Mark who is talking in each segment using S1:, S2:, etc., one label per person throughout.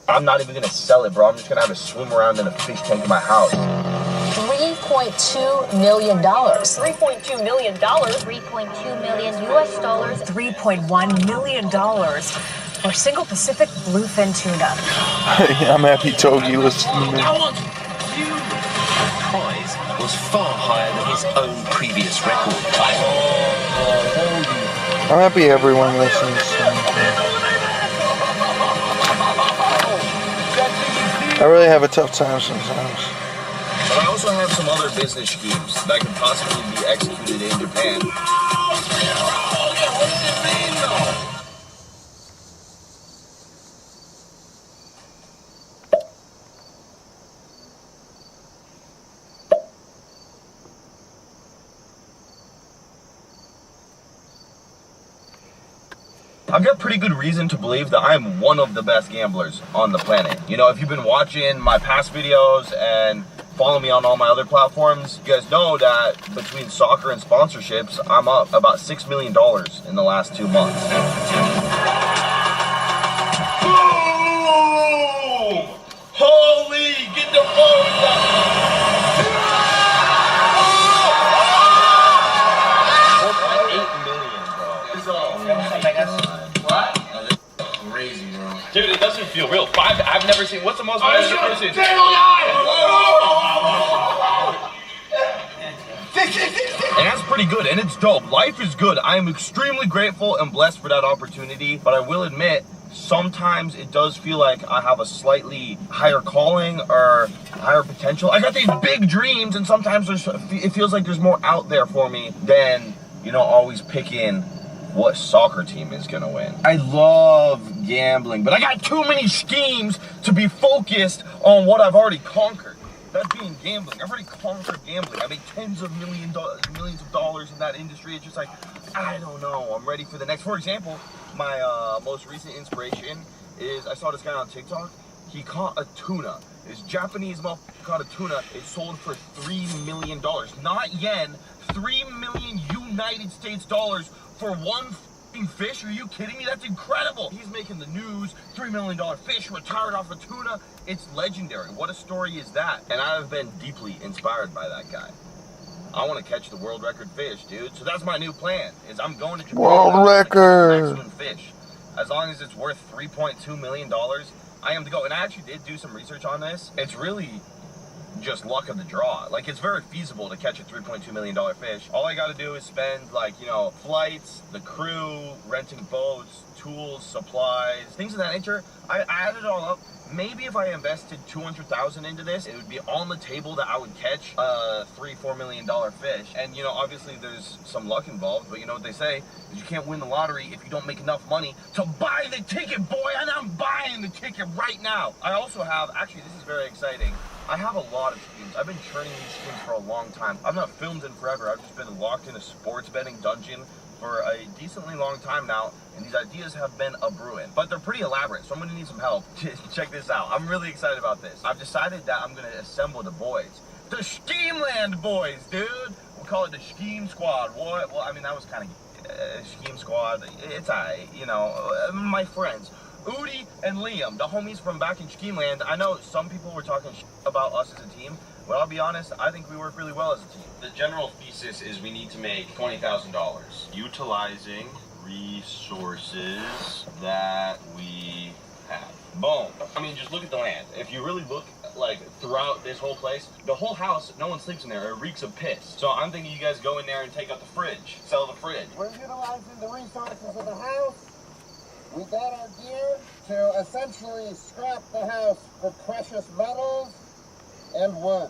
S1: I'm not even gonna sell it, bro. I'm just gonna have it swim around in a fish tank in my house.
S2: $3.2 million.
S3: $3.2 million.
S2: $3.2 million US dollars.
S3: $3.1 million for single Pacific bluefin tuna.
S4: I'm happy Togi listened to me.
S5: Prize was far higher than his own previous record.
S4: I'm happy everyone listens. I really have a tough time sometimes.
S1: But I also have some other business schemes that could possibly be executed in Japan. I've got pretty good reason to believe that I'm one of the best gamblers on the planet. You know, if you've been watching my past videos and follow me on all my other platforms, you guys know that between soccer and sponsorships, I'm up about $6 million in the last 2 months. Boom! Holy, get the phone down! Dude, it doesn't feel real. I've never seen. What's the most valuable person? And that's pretty good, and it's dope. Life is good. I am extremely grateful and blessed for that opportunity, but I will admit, sometimes it does feel like I have a slightly higher calling or higher potential. I got these big dreams, and sometimes it feels like there's more out there for me than, you know, always picking what soccer team is gonna win. I love gambling, but I got too many schemes to be focused on what I've already conquered. That being gambling. I've already conquered gambling. I make tens of millions of dollars in that industry. It's just like, I don't know. I'm ready for the next. For example, my most recent inspiration is I saw this guy on TikTok. He caught a tuna. This Japanese motherfucker caught a tuna. It sold for $3 million. Not yen. 3 million United States dollars for one fish. Are you kidding me? That's incredible. He's making the news. $3 million fish retired off a tuna. It's legendary. What a story is that? And I've been deeply inspired by that guy. I want to catch the world record fish, dude. So that's my new plan. Is I'm going to Japan.
S4: World record.
S1: Maximum fish. As long as it's worth $3.2 million, I am to go. And I actually did do some research on this. It's really just luck of the draw. Like, it's very feasible to catch a $3.2 million fish. All I got to do is spend, like, you know, flights, the crew, renting boats, tools, supplies, things of that nature. I added it all up. Maybe if I invested $200,000 into this, it would be on the table that I would catch a $3-4 million fish. And, you know, obviously there's some luck involved, but you know what they say is you can't win the lottery if you don't make enough money to buy the ticket, boy, and I'm buying the ticket right now. I also have, actually, this is very exciting, I have a lot of schemes. I've been churning these schemes for a long time. I've not filmed in forever. I've just been locked in a sports betting dungeon for a decently long time now, and these ideas have been a-brewing. But they're pretty elaborate, so I'm gonna need some help. Check this out. I'm really excited about this. I've decided that I'm gonna assemble the boys. The Schemeland boys, dude! We'll call it the Scheme Squad. What? Well, I mean, that was kind of Scheme Squad. It's alright, you know, my friends. Udi and Liam, the homies from back in Schemeland. I know some people were talking about us as a team. Well, I'll be honest, I think we work really well as a team. The general thesis is we need to make $20,000 utilizing resources that we have. Boom. I mean, just look at the land. If you really look, like, throughout this whole place, the whole house, no one sleeps in there. It reeks of piss. So I'm thinking you guys go in there and take out the fridge, sell the fridge.
S6: We're utilizing the resources of the house. We got our gear to essentially scrap the house for precious metals and wood.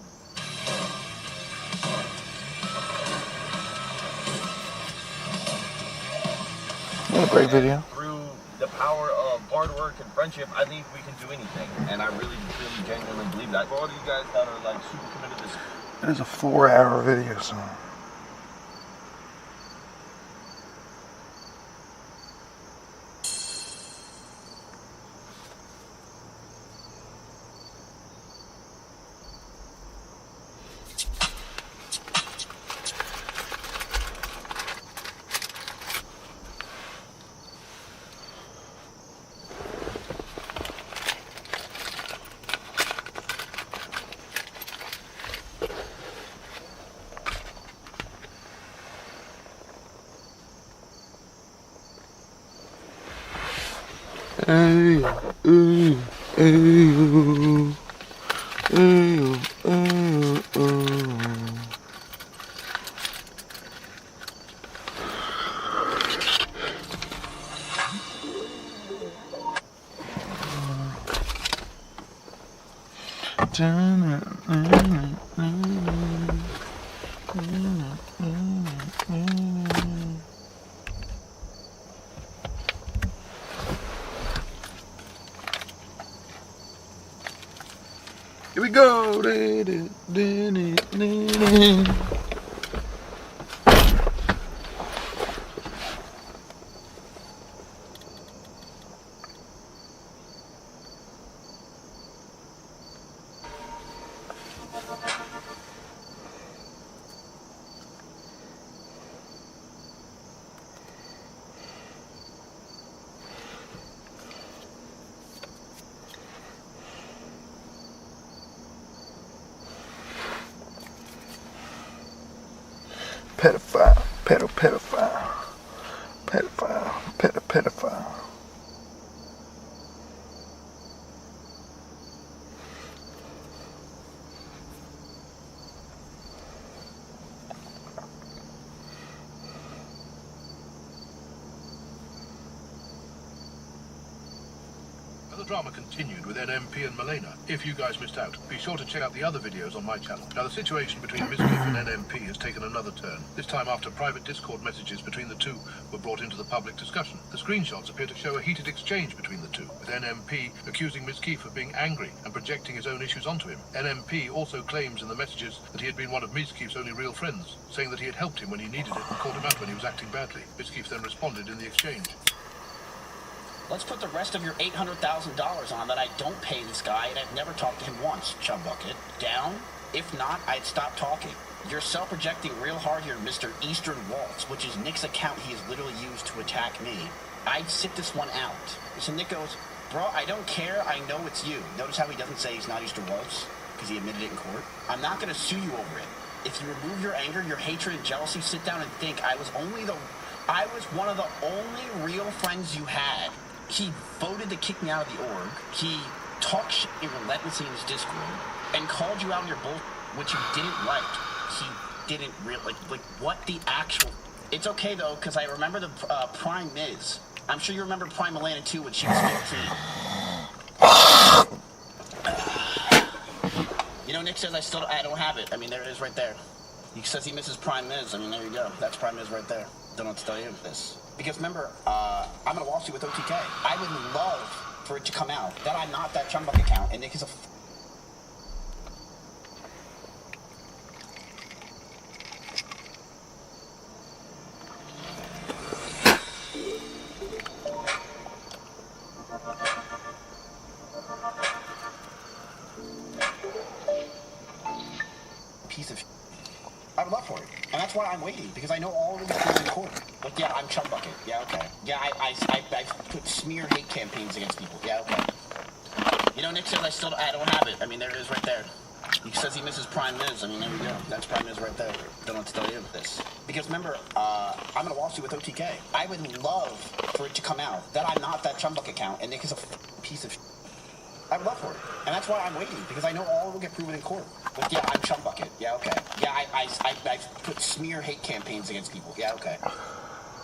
S4: What a great video.
S1: Through the power of hard work and friendship, I think we can do anything. And I really, truly, genuinely believe that. For all of you guys that are like super committed to this.
S4: It is a 4-hour video, so. Hey, hey, hey, hey, hey, hey. Here we go. Pedophile, pedophile, pedophile.
S7: The drama continued with NMP and Malena. If you guys missed out, be sure to check out the other videos on my channel. Now, the situation between Mizkif and NMP has taken another turn, this time after private Discord messages between the two were brought into the public discussion. The screenshots appear to show a heated exchange between the two, with NMP accusing Mizkif of being angry and projecting his own issues onto him. NMP also claims in the messages that he had been one of Mizkif's only real friends, saying that he had helped him when he needed it and called him out when he was acting badly. Mizkif then responded in the exchange.
S8: Let's put the rest of your $800,000 on that I don't pay this guy and I've never talked to him once, Chumbucket. Down? If not, I'd stop talking. You're self-projecting real hard here, Mr. Eastern Waltz, which is Nick's account he has literally used to attack me. I'd sit this one out. So Nick goes, bro, I don't care, I know it's you. Notice how he doesn't say he's not Eastern Waltz, because he admitted it in court. I'm not going to sue you over it. If you remove your anger, your hatred, and jealousy, sit down and think, I was one of the only real friends you had. He voted to kick me out of the org. He talked shit relentlessly in his Discord and called you out on your bull, which you didn't like. He didn't really like what the actual. It's okay though, because I remember the Prime Miz. I'm sure you remember Prime Malena too when she was 15. You know, Nick says I don't have it. I mean, there it is right there. He says he misses Prime Miz. I mean, there you go. That's Prime Miz right there. Don't know what to tell you this. Because remember, I'm in a lawsuit with OTK. I would love for it to come out that I'm not that Chumbuck account, and Nick is a piece of I would love for it. And that's why I'm waiting, because I know all of these things in court. Like, yeah, I'm Chumbucket. Yeah, okay. Yeah, I put smear hate campaigns against people. Yeah, okay. You know, Nick says I don't have it. I mean, there it is right there. He says he misses Prime Miz. I mean, there we go. That's Prime Miz right there. Don't know what to tell you this. Because remember, I'm in a lawsuit with OTK. I would love for it to come out that I'm not that Chumbuck account, and Nick is a piece of I would love for it. And that's why I'm waiting, because I know all will get proven in court. Like, yeah, I'm Chumbucket. Yeah, okay. Yeah, I put smear hate campaigns against people. Yeah, okay.
S7: Well,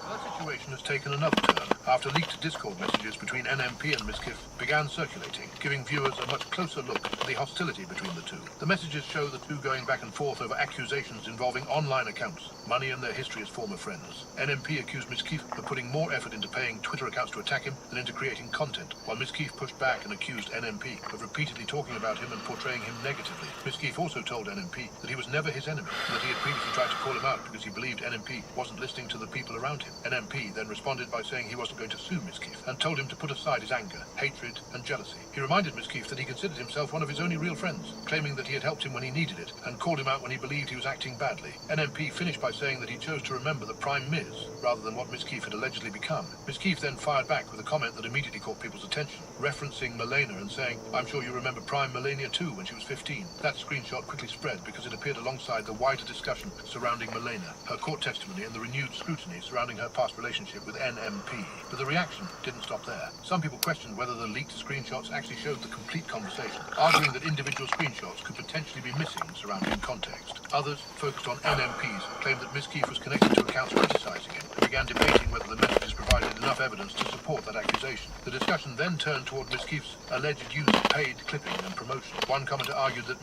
S7: that situation has taken another turn after leaked Discord messages between NMP and Mizkif began circulating, giving viewers a much closer look at the hostility between the two. The messages show the two going back and forth over accusations involving online accounts, money and their history as former friends. NMP accused Mizkif of putting more effort into paying Twitter accounts to attack him than into creating content, while Mizkif pushed back and accused NMP of repeatedly talking about him and portraying him negatively. Mizkif also told NMP that he was never his enemy, and that he had previously tried to call him out because he believed NMP wasn't listening to the people around him. NMP then responded by saying he wasn't going to sue Mizkif, and told him to put aside his anger, hatred, and jealousy. He reminded Mizkif that he considered himself one of his only real friends, claiming that he had helped him when he needed it, and called him out when he believed he was acting badly. NMP finished by saying that he chose to remember the Prime Miz, rather than what Mizkif had allegedly become. Mizkif then fired back with a comment that immediately caught people's attention, referencing Malena and saying, I'm sure you remember Prime Malena too when she was 15. That screenshot quickly spread because it appeared alongside the wider discussion surrounding Malena, her court testimony, and the renewed scrutiny surrounding her her past relationship with NMP, but the reaction didn't stop there. Some people questioned whether the leaked screenshots actually showed the complete conversation, arguing that individual screenshots could potentially be missing surrounding context. Others, focused on NMPs, claimed that Miss Keefe was connected to accounts criticizing him and began debating whether the messages provided enough evidence to support that accusation. The discussion then turned toward Miss Keefe's alleged use of paid clipping and promotion. One commenter argued that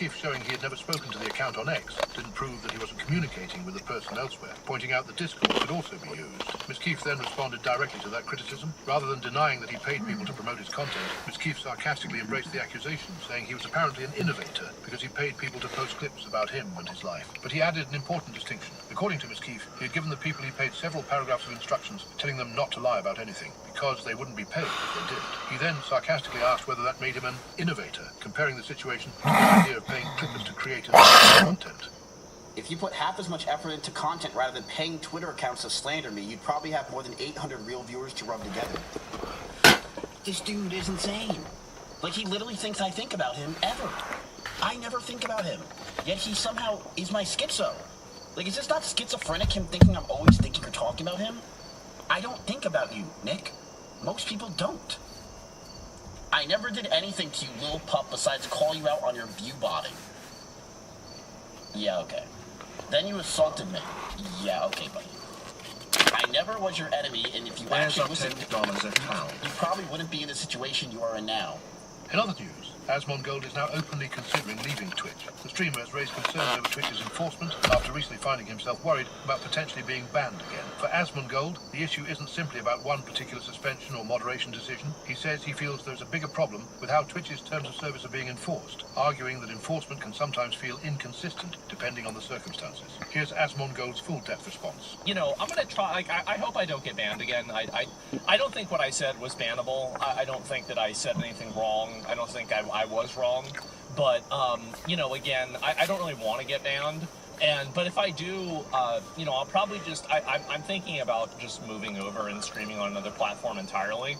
S7: Keefe showing he had never spoken to the account on X didn't prove that he wasn't communicating with the person elsewhere, pointing out that Discord could also be used. Miss Keefe then responded directly to that criticism. Rather than denying that he paid people to promote his content, Miss Keefe sarcastically embraced the accusation, saying he was apparently an innovator because he paid people to post clips about him and his life. But he added an important distinction. According to Miss Keefe, he had given the people he paid several paragraphs of instructions telling them not to lie about anything, because they wouldn't be paid if they did. He then sarcastically asked whether that made him an innovator, comparing the situation to the idea of paying clippers to creators content.
S8: If you put half as much effort into content rather than paying Twitter accounts to slander me, you'd probably have more than 800 real viewers to rub together. This dude is insane. Like, he literally thinks I think about him ever. I never think about him. Yet he somehow is my schizo. Like, is this not schizophrenic, him thinking I'm always thinking or talking about him? I don't think about you, Nick. Most people don't. I never did anything to you, little pup, besides call you out on your view botting. Yeah, okay. Then you assaulted me. Yeah, okay, buddy. I never was your enemy, and if you actually listened, you probably wouldn't be in the situation you are in now.
S7: In other news, Asmongold is now openly considering leaving Twitch. The streamer has raised concerns over Twitch's enforcement after recently finding himself worried about potentially being banned again. For Asmongold, the issue isn't simply about one particular suspension or moderation decision. He says he feels there's a bigger problem with how Twitch's terms of service are being enforced, arguing that enforcement can sometimes feel inconsistent depending on the circumstances. Here's Asmongold's full-depth response.
S9: You know, I'm going to try, like, I hope I don't get banned again. I don't think what I said was bannable. I don't think that I said anything wrong. I don't think I was wrong, but you know, again, I don't really want to get banned, but if I do, you know, I'll probably just, I'm thinking about just moving over and streaming on another platform entirely.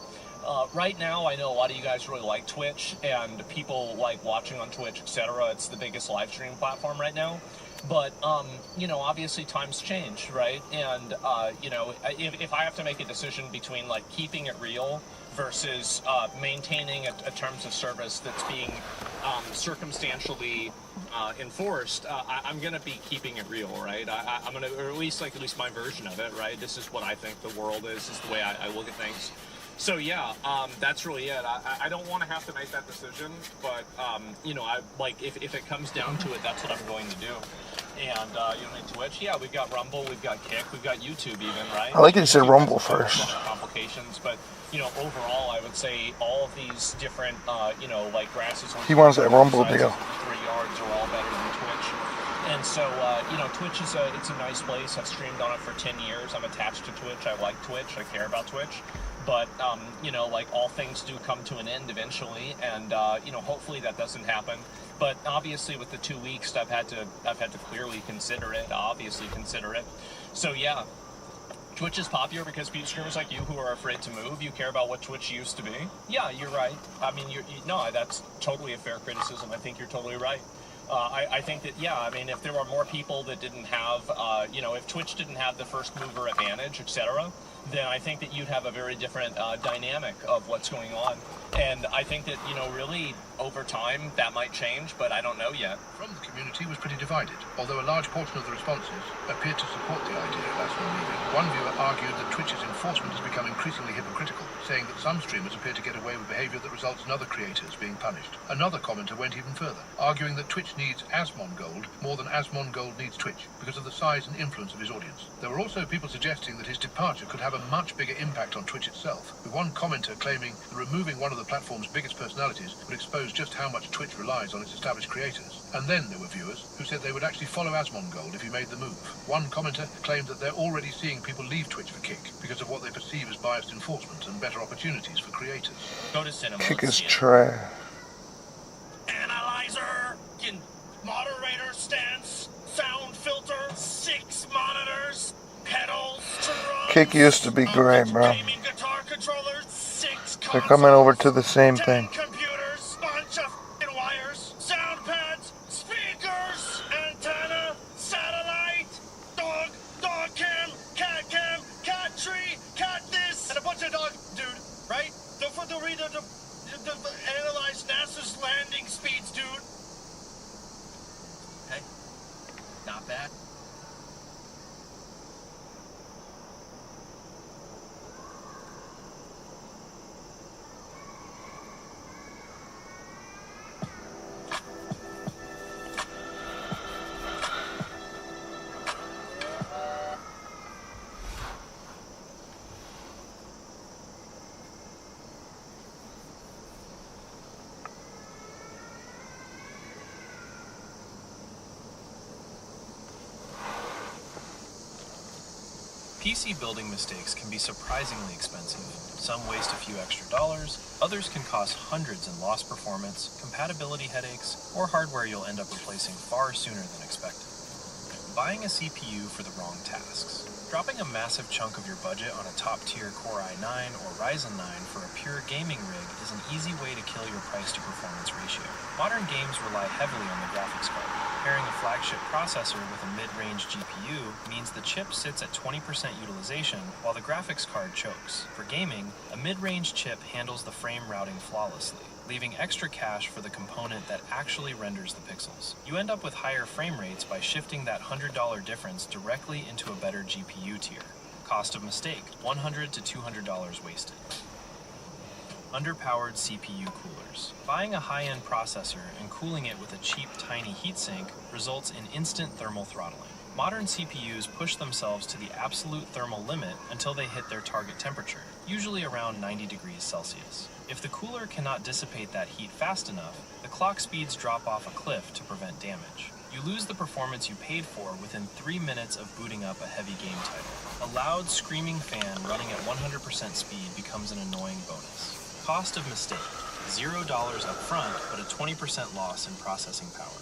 S9: Right now, I know a lot of you guys really like Twitch, and people like watching on Twitch, etc. It's the biggest live stream platform right now. But, you know, obviously times change, right? And, you know, if I have to make a decision between, like, keeping it real versus maintaining a terms of service that's being circumstantially enforced, I'm going to be keeping it real, right? I'm going to, or at least my version of it, right? This is what I think the world is the way I look at things. So yeah, that's really it. I don't want to have to make that decision, but you know, if it comes down to it, that's what I'm going to do. And you know, in Twitch, yeah, we've got Rumble, we've got Kick, we've got YouTube even, right?
S4: I like you said Rumble first.
S9: Complications, but you know, overall, I would say all of these different, you know, like grasses.
S4: He wants that Rumble deal.
S9: 3 yards are all better than Twitch. And so, you know, Twitch is it's a nice place. I've streamed on it for 10 years. I'm attached to Twitch. I like Twitch. I care about Twitch. But, you know, like all things do come to an end eventually. And, you know, hopefully that doesn't happen. But obviously with the 2 weeks, I've had to clearly consider it, So, yeah. Twitch is popular because streamers like you who are afraid to move, you care about what Twitch used to be. Yeah, you're right. I mean, no, that's totally a fair criticism. I think you're totally right. I think that, yeah, I mean, if there were more people that didn't have, you know, if Twitch didn't have the first mover advantage, etc., then I think that you'd have a very different dynamic of what's going on. And I think that, you know, really over time that might change, but I don't know yet.
S7: From the community was pretty divided, although a large portion of the responses appeared to support the idea of Asmon leaving. One viewer argued that Twitch's enforcement has become increasingly hypocritical, saying that some streamers appear to get away with behavior that results in other creators being punished. Another commenter went even further, arguing that Twitch needs Asmongold more than Asmongold needs Twitch because of the size and influence of his audience. There were also people suggesting that his departure could have a much bigger impact on Twitch itself, with one commenter claiming that removing one of the platform's biggest personalities would expose just how much Twitch relies on its established creators. And then there were viewers who said they would actually follow Asmongold if he made the move. One commenter claimed that they're already seeing people leave Twitch for Kick because of what they perceive as biased enforcement and better opportunities for creators.
S9: Go to cinema.
S4: Kick is trash.
S9: Analyzer, moderator stance, sound filter, 6 monitors, pedals,
S4: Kick used to be great, bro. They're coming over to the same thing.
S9: Computers, bunch of wires, sound
S10: Not bad.
S11: PC building mistakes can be surprisingly expensive. Some waste a few extra dollars, others can cost hundreds in lost performance, compatibility headaches, or hardware you'll end up replacing far sooner than expected. Buying a CPU for the wrong tasks. Dropping a massive chunk of your budget on a top-tier Core i9 or Ryzen 9 for a pure gaming rig is an easy way to kill your price-to-performance ratio. Modern games rely heavily on the graphics card. Pairing a flagship processor with a mid-range GPU means the chip sits at 20% utilization while the graphics card chokes. For gaming, a mid-range chip handles the frame routing flawlessly, leaving extra cash for the component that actually renders the pixels. You end up with higher frame rates by shifting that $100 difference directly into a better GPU tier. Cost of mistake, $100 to $200 wasted. Underpowered CPU coolers. Buying a high-end processor and cooling it with a cheap, tiny heatsink results in instant thermal throttling. Modern CPUs push themselves to the absolute thermal limit until they hit their target temperature, usually around 90 degrees Celsius. If the cooler cannot dissipate that heat fast enough, the clock speeds drop off a cliff to prevent damage. You lose the performance you paid for within 3 minutes of booting up a heavy game title. A loud, screaming fan running at 100% speed becomes an annoying bonus. Cost of mistake, $0 up front, but a 20% loss in processing power.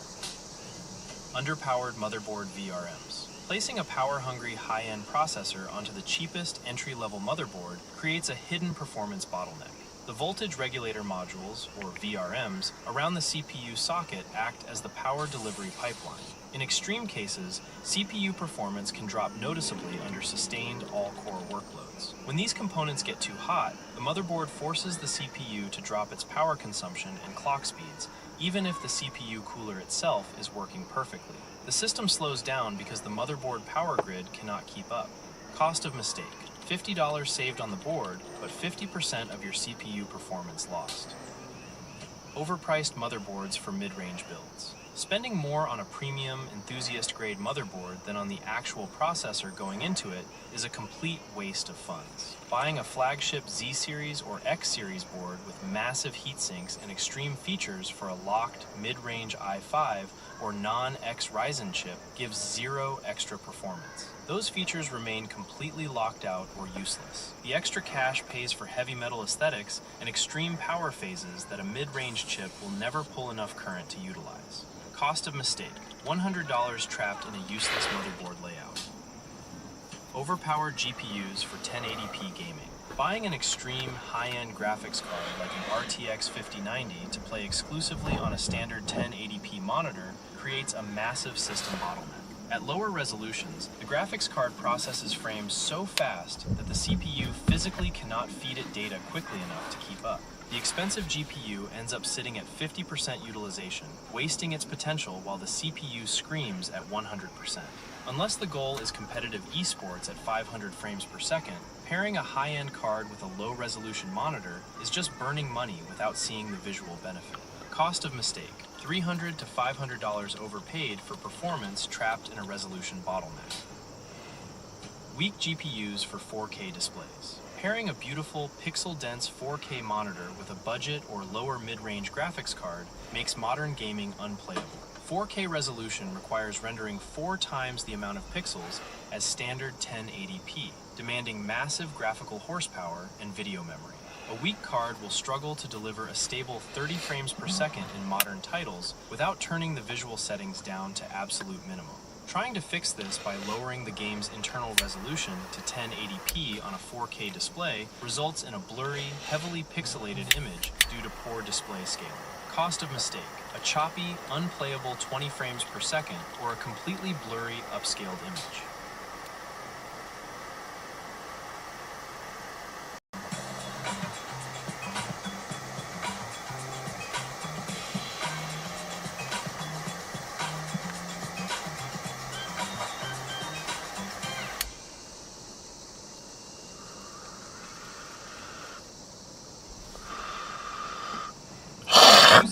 S11: Underpowered motherboard VRMs. Placing a power-hungry high-end processor onto the cheapest entry-level motherboard creates a hidden performance bottleneck. The voltage regulator modules, or VRMs, around the CPU socket act as the power delivery pipeline. In extreme cases, CPU performance can drop noticeably under sustained all-core workloads. When these components get too hot, the motherboard forces the CPU to drop its power consumption and clock speeds, even if the CPU cooler itself is working perfectly. The system slows down because the motherboard power grid cannot keep up. Cost of mistake, $50 saved on the board, but 50% of your CPU performance lost. Overpriced motherboards for mid-range builds. Spending more on a premium, enthusiast-grade motherboard than on the actual processor going into it is a complete waste of funds. Buying a flagship Z-Series or X-Series board with massive heatsinks and extreme features for a locked mid-range i5 or non-X Ryzen chip gives zero extra performance. Those features remain completely locked out or useless. The extra cash pays for heavy metal aesthetics and extreme power phases that a mid-range chip will never pull enough current to utilize. Cost of mistake, $100 trapped in a useless motherboard layout. Overpowered GPUs for 1080p gaming. Buying an extreme high-end graphics card like an RTX 5090 to play exclusively on a standard 1080p monitor creates a massive system bottleneck. At lower resolutions, the graphics card processes frames so fast that the CPU physically cannot feed it data quickly enough to keep up. The expensive GPU ends up sitting at 50% utilization, wasting its potential while the CPU screams at 100%. Unless the goal is competitive esports at 500 frames per second, pairing a high-end card with a low-resolution monitor is just burning money without seeing the visual benefit. Cost of mistake, $300 to $500 overpaid for performance trapped in a resolution bottleneck. Weak GPUs for 4K displays. Pairing a beautiful, pixel-dense 4K monitor with a budget or lower mid-range graphics card makes modern gaming unplayable. 4K resolution requires rendering 4 times the amount of pixels as standard 1080p, demanding massive graphical horsepower and video memory. A weak card will struggle to deliver a stable 30 frames per second in modern titles without turning the visual settings down to absolute minimum. Trying to fix this by lowering the game's internal resolution to 1080p on a 4K display results in a blurry, heavily pixelated image due to poor display scaling. Cost of mistake, a choppy, unplayable 20 frames per second or a completely blurry, upscaled image.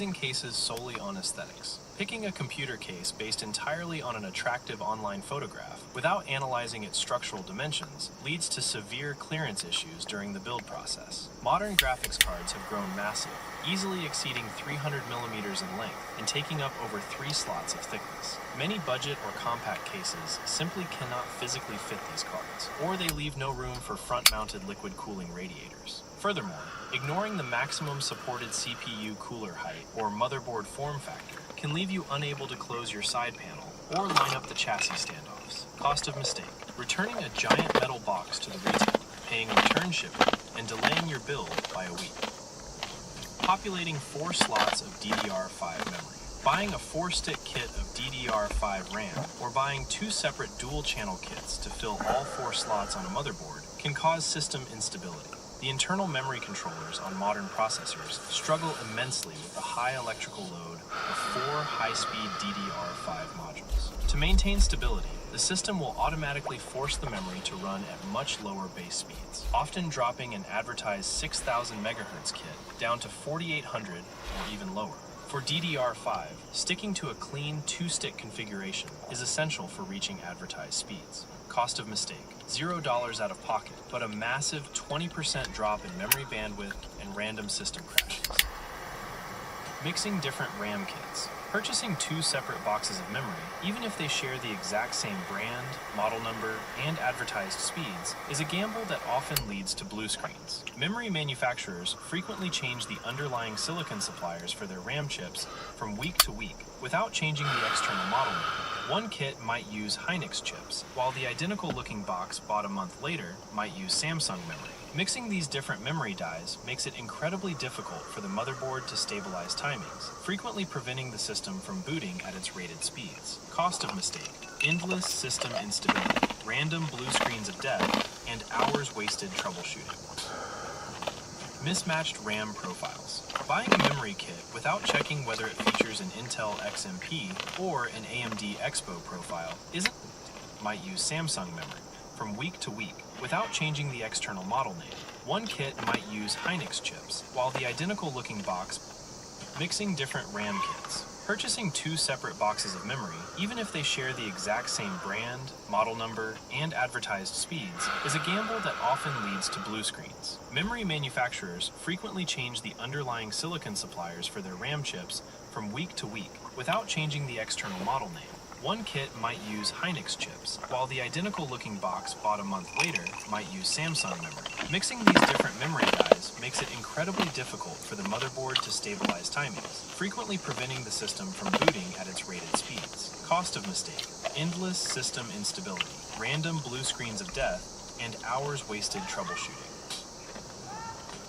S11: focusing cases solely on aesthetics. Picking a computer case based entirely on an attractive online photograph without analyzing its structural dimensions leads to severe clearance issues during the build process. Modern graphics cards have grown massive, easily exceeding 300 millimeters in length and taking up over 3 slots of thickness. Many budget or compact cases simply cannot physically fit these cards, or they leave no room for front-mounted liquid cooling radiators. Furthermore, ignoring the maximum supported CPU cooler height or motherboard form factor can leave you unable to close your side panel or line up the chassis standoffs. Cost of mistake: returning a giant metal box to the retailer, paying return shipping, and delaying your build by a week. Populating 4 slots of DDR5 memory. Buying a 4-stick kit of DDR5 RAM or buying 2 separate dual-channel kits to fill all 4 slots on a motherboard can cause system instability. The internal memory controllers on modern processors struggle immensely with the high electrical load of 4 high-speed DDR5 modules. To maintain stability, the system will automatically force the memory to run at much lower base speeds, often dropping an advertised 6000 MHz kit down to 4800 or even lower. For DDR5, sticking to a clean 2-stick configuration is essential for reaching advertised speeds. Cost of mistake: $0 out of pocket, but a massive 20% drop in memory bandwidth and random system crashes. Mixing different RAM kits. Purchasing 2 separate boxes of memory, even if they share the exact same brand, model number, and advertised speeds, is a gamble that often leads to blue screens. Memory manufacturers frequently change the underlying silicon suppliers for their RAM chips from week to week without changing the external model name. One kit might use Hynix chips, while the identical-looking box bought a month later might use Samsung memory. Mixing these different memory dies makes it incredibly difficult for the motherboard to stabilize timings, frequently preventing the system from booting at its rated speeds. Cost of mistake: endless system instability, random blue screens of death, and hours wasted troubleshooting. Mismatched RAM profiles. Buying a memory kit without checking whether it features an Intel XMP or an AMD Expo profile might use Samsung memory from week to week without changing the external model name. One kit might use Hynix chips, while the identical-looking box. Mixing different RAM kits. Purchasing 2 separate boxes of memory, even if they share the exact same brand, model number, and advertised speeds, is a gamble that often leads to blue screens. Memory manufacturers frequently change the underlying silicon suppliers for their RAM chips from week to week without changing the external model name. One kit might use Hynix chips, while the identical-looking box bought a month later might use Samsung memory. Mixing these different memory dies makes it incredibly difficult for the motherboard to stabilize timings, frequently preventing the system from booting at its rated speeds. Cost of mistake: endless system instability, random blue screens of death, and hours wasted troubleshooting.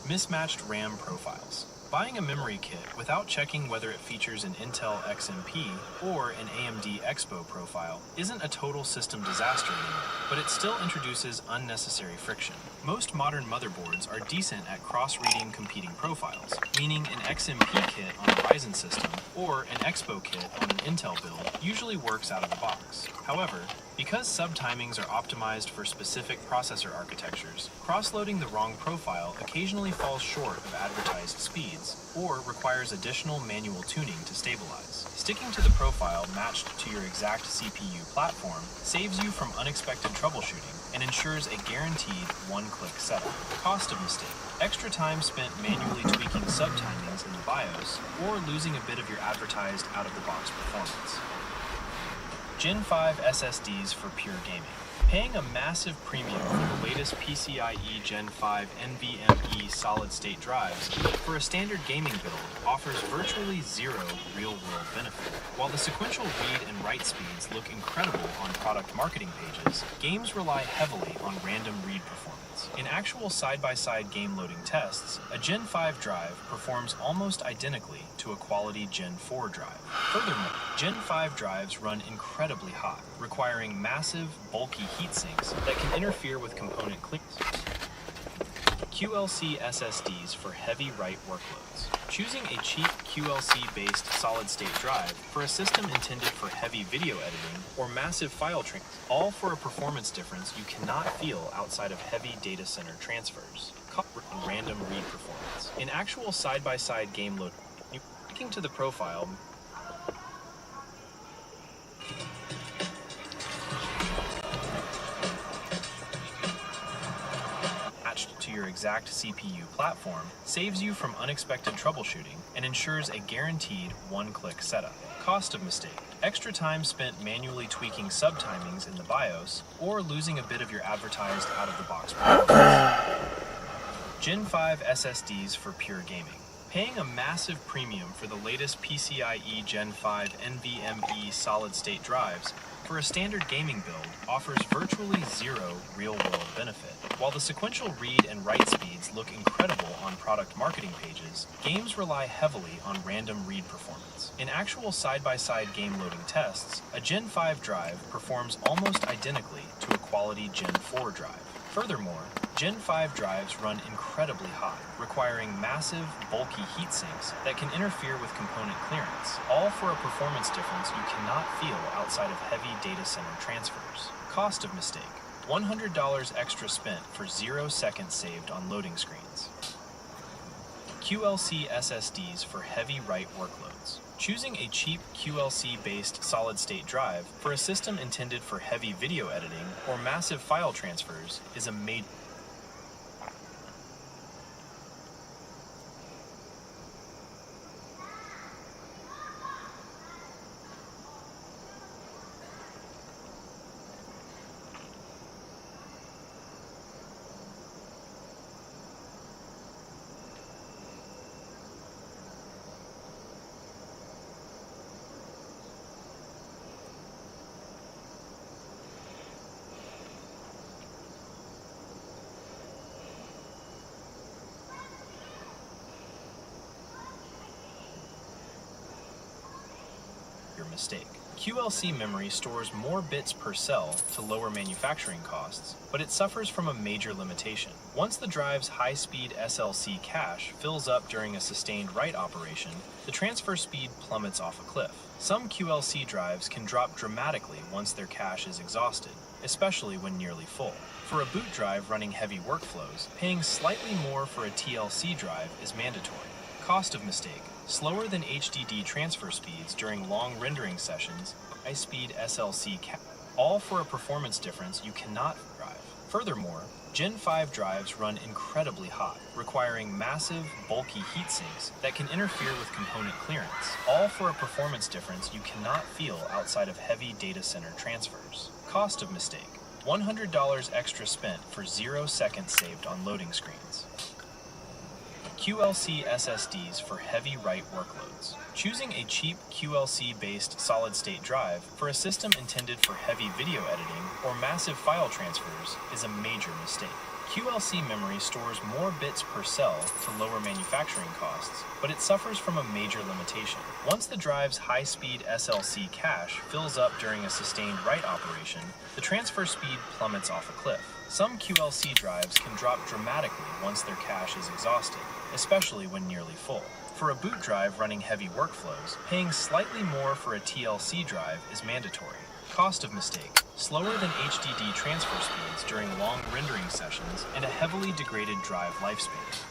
S11: Mismatched RAM profiles. Buying a memory kit without checking whether it features an Intel XMP or an AMD Expo profile isn't a total system disaster anymore, but it still introduces unnecessary friction. Most modern motherboards are decent at cross-reading competing profiles, meaning an XMP kit on a Ryzen system or an Expo kit on an Intel build usually works out of the box. However, because subtimings are optimized for specific processor architectures, cross-loading the wrong profile occasionally falls short of advertised speeds or requires additional manual tuning to stabilize. Sticking to the profile matched to your exact CPU platform saves you from unexpected troubleshooting and ensures a guaranteed one-click setup. Cost of mistake: extra time spent manually tweaking subtimings in the BIOS or losing a bit of your advertised out-of-the-box performance. Gen 5 SSDs for pure gaming. Paying a massive premium for the latest PCIe Gen 5 NVMe solid-state drives for a standard gaming build offers virtually zero real-world benefit. While the sequential read and write speeds look incredible on product marketing pages, games rely heavily on random read performance. In actual side-by-side game loading tests, a Gen 5 drive performs almost identically to a quality Gen 4 drive. Furthermore, Gen 5 drives run incredibly hot, requiring massive, bulky heat sinks that can interfere with component clearance. QLC SSDs for heavy write workloads. Choosing a cheap QLC-based solid-state drive for a system intended for heavy video editing or massive file transfers, all for a performance difference you cannot feel outside of heavy data center transfers. Random read performance. In actual side-by-side game load Linking to the profile matched to your exact CPU platform saves you from unexpected troubleshooting and ensures a guaranteed one-click setup. Cost of mistake. Extra time spent manually tweaking subtimings in the BIOS or losing a bit of your advertised out-of-the-box performance. Gen 5 SSDs for pure gaming. Paying a massive premium for the latest PCIe Gen 5 NVMe solid-state drives for a standard gaming build offers virtually zero real-world benefit. While the sequential read and write speeds look incredible on product marketing pages, games rely heavily on random read performance. In actual side-by-side game loading tests, a Gen 5 drive performs almost identically to a quality Gen 4 drive. Furthermore, Gen 5 drives run incredibly hot, requiring massive, bulky heat sinks that can interfere with component clearance, all for a performance difference you cannot feel outside of heavy data center transfers. Cost of mistake. $100 extra spent for 0 seconds saved on loading screens. QLC SSDs for heavy write workloads. Choosing a cheap QLC-based solid-state drive for a system intended for heavy video editing or massive file transfers is a major mistake. QLC memory stores more bits per cell to lower manufacturing costs, but it suffers from a major limitation. Once the drive's high-speed SLC cache fills up during a sustained write operation, the transfer speed plummets off a cliff. Some QLC drives can drop dramatically once their cache is exhausted, especially when nearly full. For a boot drive running heavy workflows, paying slightly more for a TLC drive is mandatory. Cost of mistake. Slower than HDD transfer speeds during long rendering sessions, high-speed SLC cache, all for a performance difference you cannot drive. Furthermore, Gen 5 drives run incredibly hot, requiring massive, bulky heat sinks that can interfere with component clearance, all for a performance difference you cannot feel outside of heavy data center transfers. Cost of mistake. $100 extra spent for 0 seconds saved on loading screens. QLC SSDs for heavy write workloads. Choosing a cheap QLC-based solid-state drive for a system intended for heavy video editing or massive file transfers is a major mistake. QLC memory stores more bits per cell to lower manufacturing costs, but it suffers from a major limitation. Once the drive's high-speed SLC cache fills up during a sustained write operation, the transfer speed plummets off a cliff. Some QLC drives can drop dramatically once their cache is exhausted, especially when nearly full. For a boot drive running heavy workflows, paying slightly more for a TLC drive is mandatory. Cost of mistake. Slower than HDD transfer speeds during long rendering sessions and a heavily degraded drive lifespan.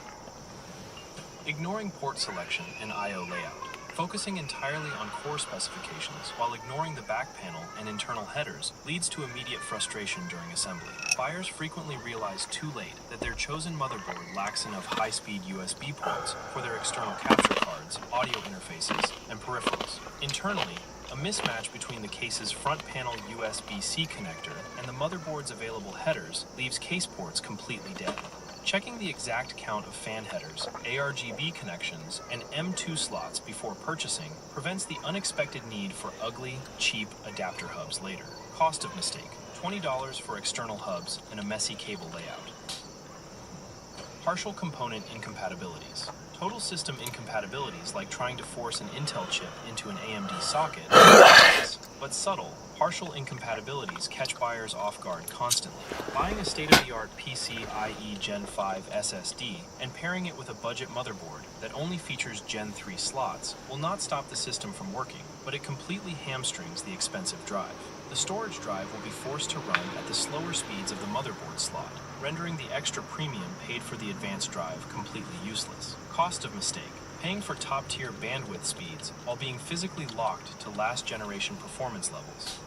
S11: Ignoring port selection and I/O layout. Focusing entirely on core specifications while ignoring the back panel and internal headers leads to immediate frustration during assembly. Buyers frequently realize too late that their chosen motherboard lacks enough high-speed USB ports for their external capture cards, audio interfaces, and peripherals. Internally, a mismatch between the case's front panel USB-C connector and the motherboard's available headers leaves case ports completely dead. Checking the exact count of fan headers, ARGB connections, and M2 slots before purchasing prevents the unexpected need for ugly, cheap adapter hubs later. Cost of mistake. $20 for external hubs and a messy cable layout. Partial component incompatibilities. Total system incompatibilities, like trying to force an Intel chip into an AMD socket, but subtle, partial incompatibilities catch buyers off guard constantly. Buying a state-of-the-art PCIe Gen 5 SSD and pairing it with a budget motherboard that only features Gen 3 slots will not stop the system from working, but it completely hamstrings the expensive drive. The storage drive will be forced to run at the slower speeds of the motherboard slot, rendering the extra premium paid for the advanced drive completely useless. Cost of mistake. paying for top-tier bandwidth speeds while being physically locked to last-generation performance levels.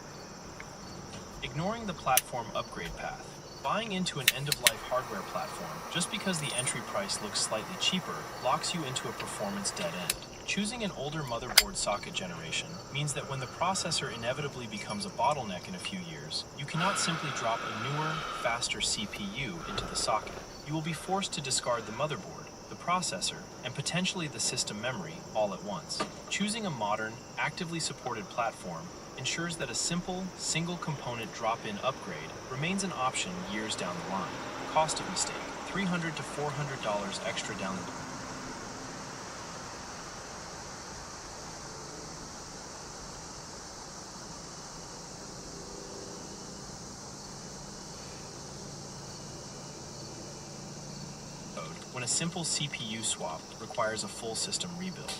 S11: Ignoring the platform upgrade path. Buying into an end-of-life hardware platform just because the entry price looks slightly cheaper locks you into a performance dead end. Choosing an older motherboard socket generation means that when the processor inevitably becomes a bottleneck in a few years, you cannot simply drop a newer, faster CPU into the socket. You will be forced to discard the motherboard, the processor, and potentially the system memory all at once. Choosing a modern, actively supported platform ensures that a simple, single-component drop-in upgrade remains an option years down the line. Cost of mistake, $300 to $400 extra down the line. When a simple CPU swap requires a full system rebuild.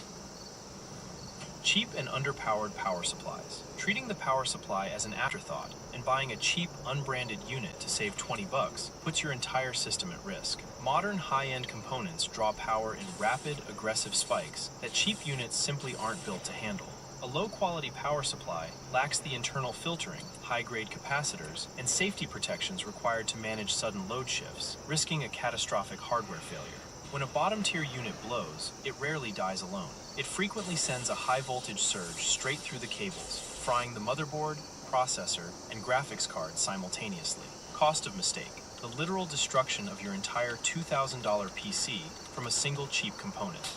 S11: Cheap and underpowered power supplies. Treating the power supply as an afterthought and buying a cheap, unbranded unit to save $20 puts your entire system at risk. Modern high-end components draw power in rapid, aggressive spikes that cheap units simply aren't built to handle. A low-quality power supply lacks the internal filtering, high-grade capacitors, and safety protections required to manage sudden load shifts, risking a catastrophic hardware failure. When a bottom-tier unit blows, it rarely dies alone. It frequently sends a high-voltage surge straight through the cables, frying the motherboard, processor, and graphics card simultaneously. Cost of mistake. The literal destruction of your entire $2,000 PC from a single cheap component.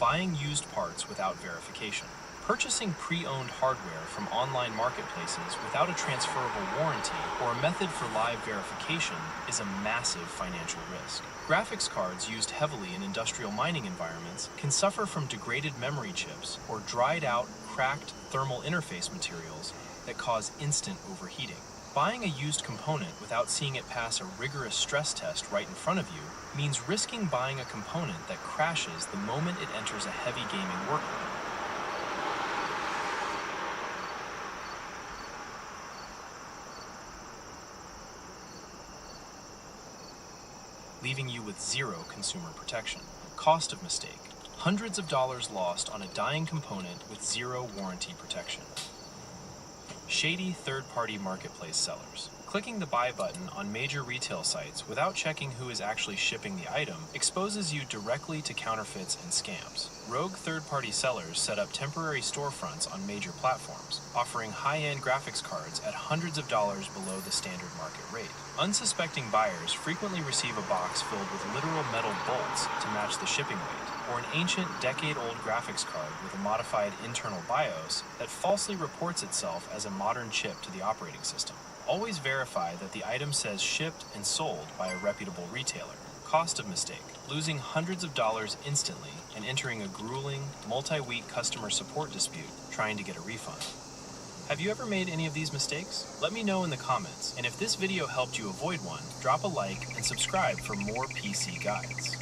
S11: Buying used parts without verification. Purchasing pre-owned hardware from online marketplaces without a transferable warranty or a method for live verification is a massive financial risk. Graphics cards used heavily in industrial mining environments can suffer from degraded memory chips or dried out, cracked thermal interface materials that cause instant overheating. Buying a used component without seeing it pass a rigorous stress test right in front of you means risking buying a component that crashes the moment it enters a heavy gaming workload. Leaving you with zero consumer protection. Cost of mistake. Hundreds of dollars lost on a dying component with zero warranty protection. Shady third-party marketplace sellers. Clicking the buy button on major retail sites without checking who is actually shipping the item exposes you directly to counterfeits and scams. Rogue third-party sellers set up temporary storefronts on major platforms, offering high-end graphics cards at hundreds of dollars below the standard market rate. Unsuspecting buyers frequently receive a box filled with literal metal bolts to match the shipping weight, or an ancient, decade-old graphics card with a modified internal BIOS that falsely reports itself as a modern chip to the operating system. Always verify that the item says shipped and sold by a reputable retailer. Cost of mistake. Losing hundreds of dollars instantly and entering a grueling, multi-week customer support dispute trying to get a refund. Have you ever made any of these mistakes? Let me know in the comments, and if this video helped you avoid one, drop a like and subscribe for more PC guides.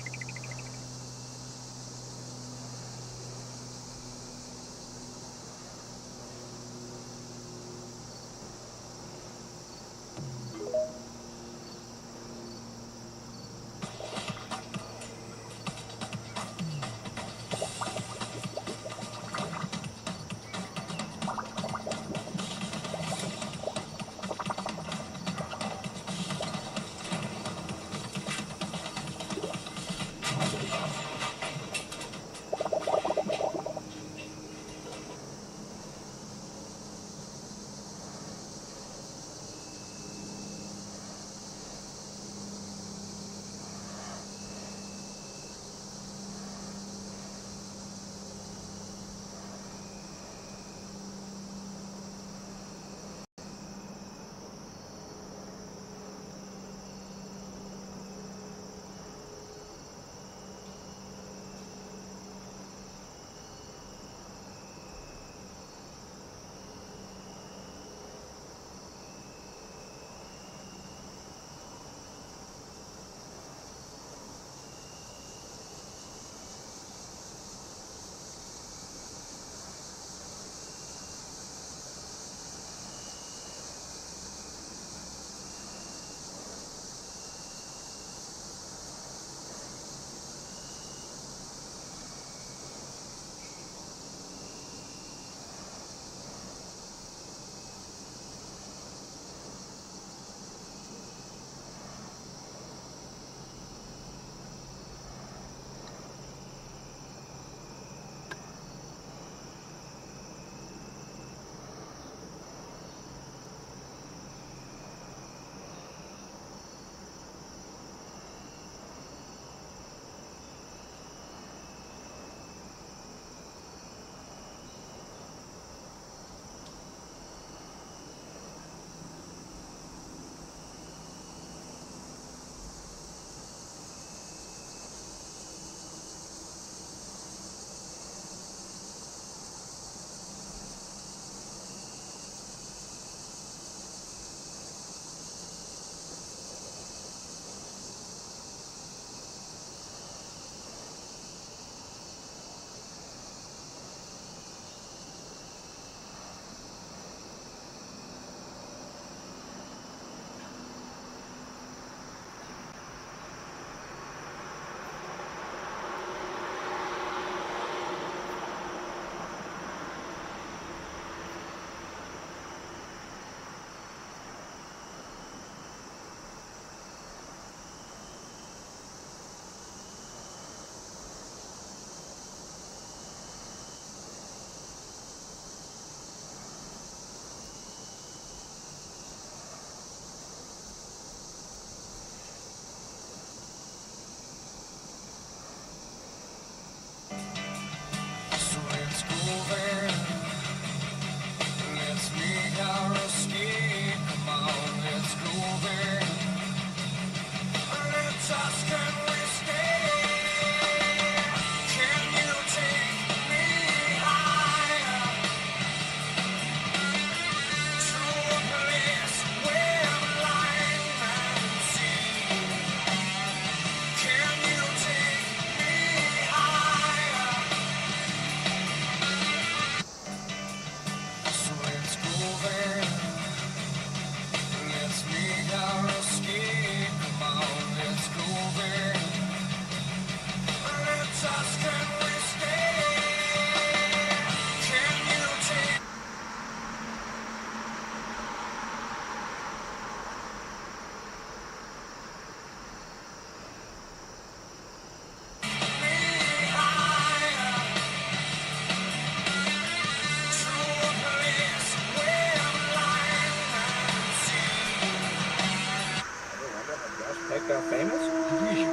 S1: got famous?
S5: Oui.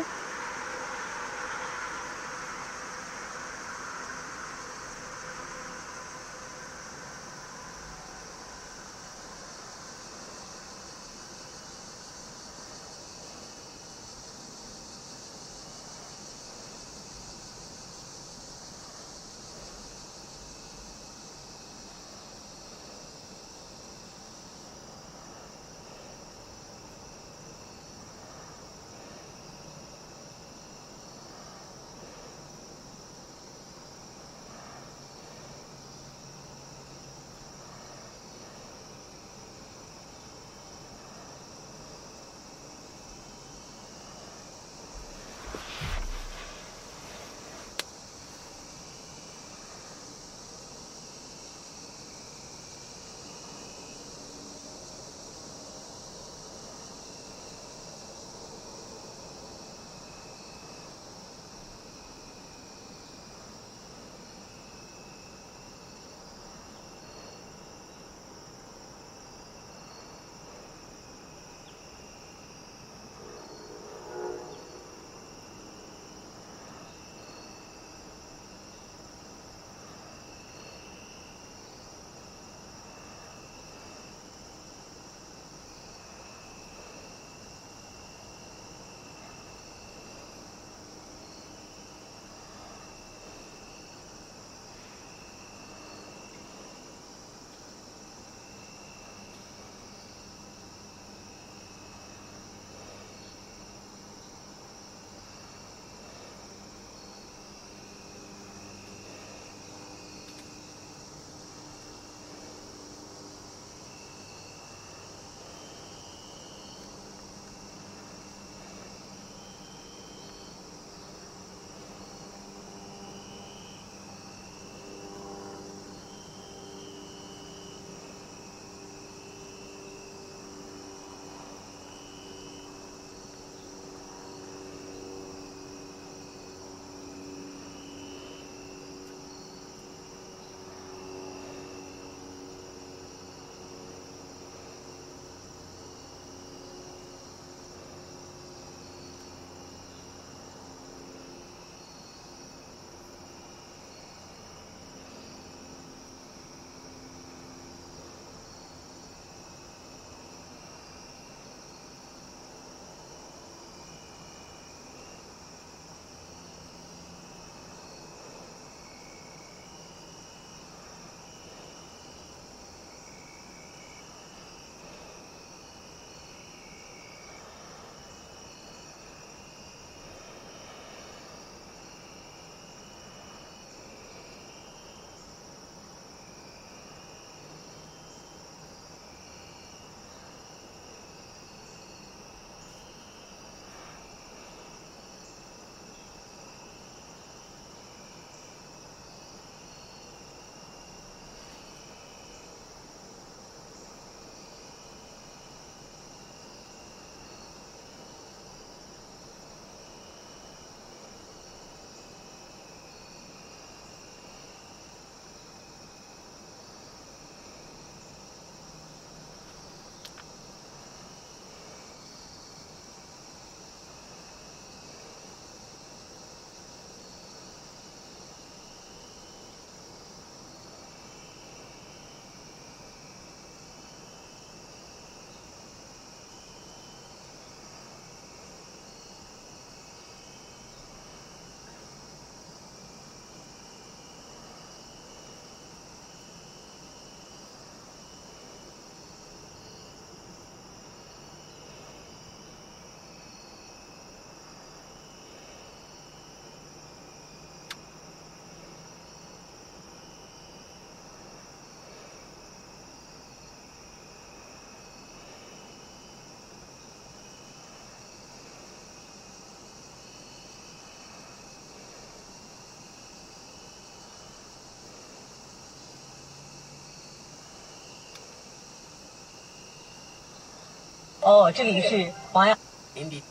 S3: 哦，这里是黄亚。
S10: Indy.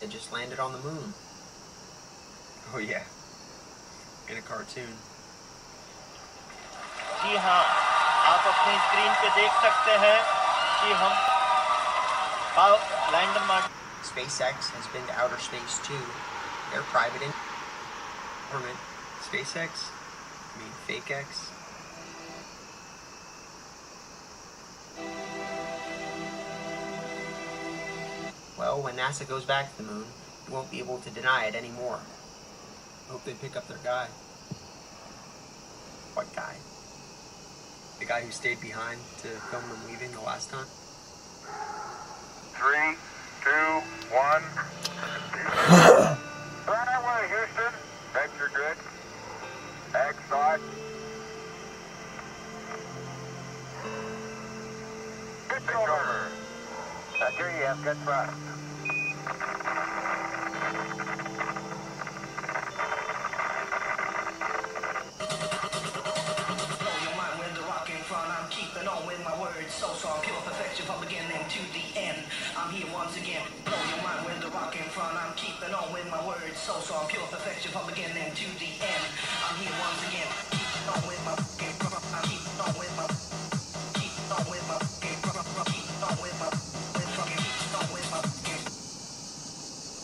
S10: It just landed on the moon.
S5: Oh yeah. In a cartoon.
S12: जी हाँ, आप अपनी screen पे देख सकते हैं कि हम
S10: Pilot, land the mark. SpaceX has been to outer space too. They're private in government. SpaceX? I mean, fake X? Well, when NASA goes back to the moon, you won't be able to deny it anymore. Hope they pick up their guy. What guy? The guy who stayed behind to film them leaving the last time?
S6: 3, 2, 1. Runway, Houston. Vector good. X-side. Good over. Vector, you have good thrust.
S12: Keeping on with my words, so strong, pure perfection from beginning to the end. I'm here once again, blow your mind with the rock in front. I'm keeping on with my words, so strong, pure perfection from beginning to the end. I'm here once again, keeping on with my keeping on with my keeping on with my keeping on with my keeping on with my.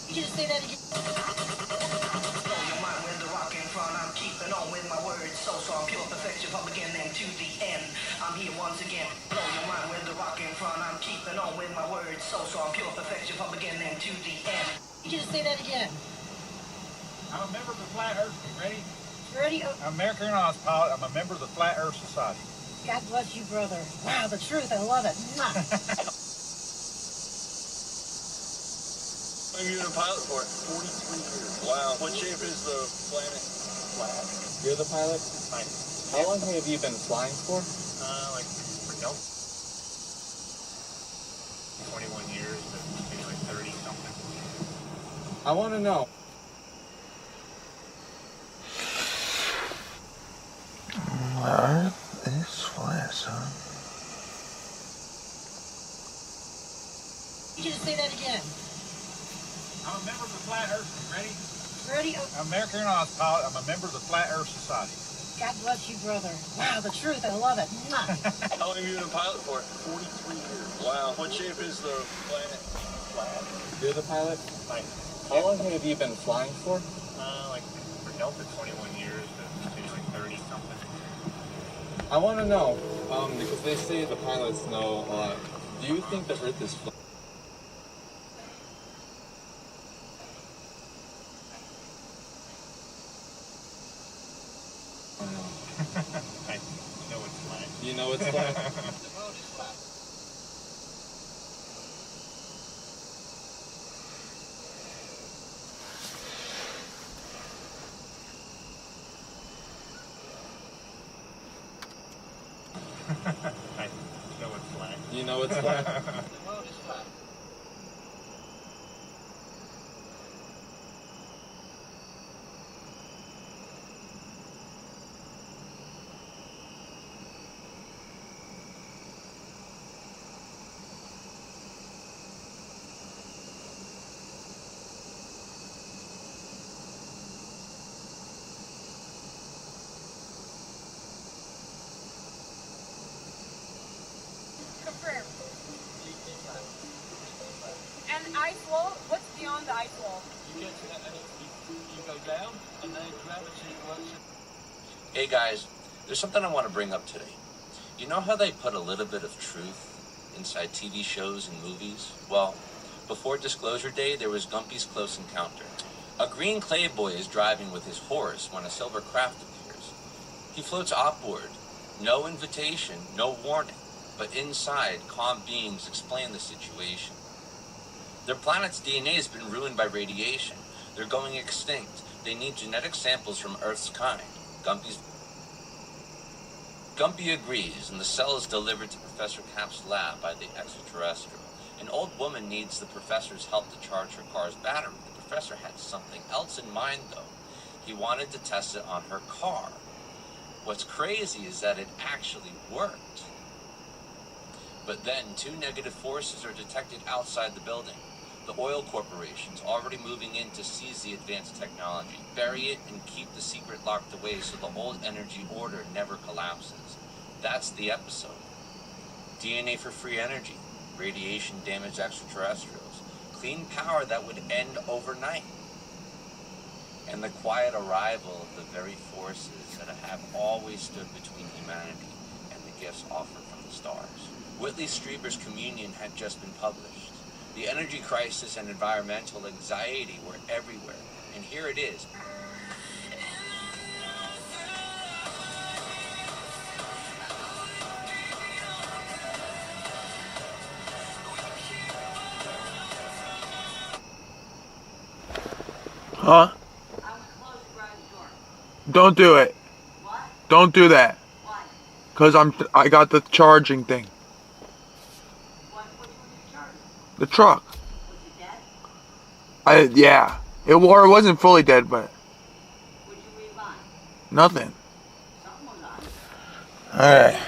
S12: You just say that again. Blow your mind with the rock in front. I'm keeping on with my words, so strong, pure perfection from beginning to the end. I'm here once again, blow your mind with the rock in front. I'm keeping on with my words, so strong, pure perfection from beginning to the end. You just say that again.
S13: I'm a member of the Flat Earth. Ready?
S12: Ready?
S13: I'm American Aeronautics pilot. I'm a member of the Flat Earth Society.
S12: God bless you, brother. Wow, the truth, I love it.
S14: How long have you been a pilot for? 43 years. Wow. What shape is the planet?
S15: Flat. You're the pilot?
S14: Hi.
S15: How long have you been flying for?
S14: Like, no. 21 years, but maybe like 30 something.
S15: I want to know.
S4: Earth is flat, son.
S12: You just say that again.
S13: I'm a member of the Flat Earth. Ready?
S12: Ready?
S13: I'm American Aeronautics pilot. I'm a member of the Flat Earth Society.
S12: God bless you, brother. Wow, the truth, I love it.
S14: How long have you been a pilot for? 43 years. Wow. What shape is the planet?
S15: Flat. You're the pilot?
S14: Hi.
S15: How long have you been flying for?
S14: Like, for Delta, 21 years, but maybe like 30 something.
S15: I want to know, because they say the pilots know a lot. Do you think the Earth is flat?
S14: I know it's flat.
S15: You know it's flat?
S14: The world is flat. I know it's flat.
S15: You know it's flat?
S14: The world is flat.
S16: Confirm. And ice wall? What's beyond the ice wall?
S13: You get to that and you go down, and then gravity works.
S17: Hey guys, there's something I want to bring up today. You know how they put a little bit of truth inside TV shows and movies? Well, before Disclosure Day, there was Gumpy's Close Encounter. A green clay boy is driving with his horse when a silver craft appears. He floats offboard. No invitation, no warning. But inside, calm beings explain the situation. Their planet's DNA has been ruined by radiation. They're going extinct. They need genetic samples from Earth's kind. Gumpy agrees, and the cell is delivered to Professor Cap's lab by the extraterrestrial. An old woman needs the professor's help to charge her car's battery. The professor had something else in mind, though. He wanted to test it on her car. What's crazy is that it actually worked. But then, two negative forces are detected outside the building. The oil corporation's already moving in to seize the advanced technology, bury it, and keep the secret locked away so the old energy order never collapses. That's the episode. DNA for free energy. radiation-damaged extraterrestrials, clean power that would end overnight, and the quiet arrival of the very forces that have always stood between humanity and the gifts offered from the stars. Whitley Strieber's Communion had just been published. The energy crisis and environmental anxiety were everywhere, and here it is.
S18: Huh? Don't do it. What? Don't do that. Why? Cause I got the charging thing. What you charge? The truck. Was it dead? Yeah. It wasn't fully dead, but. What'd you read mine? Nothing. Something was on. Alright.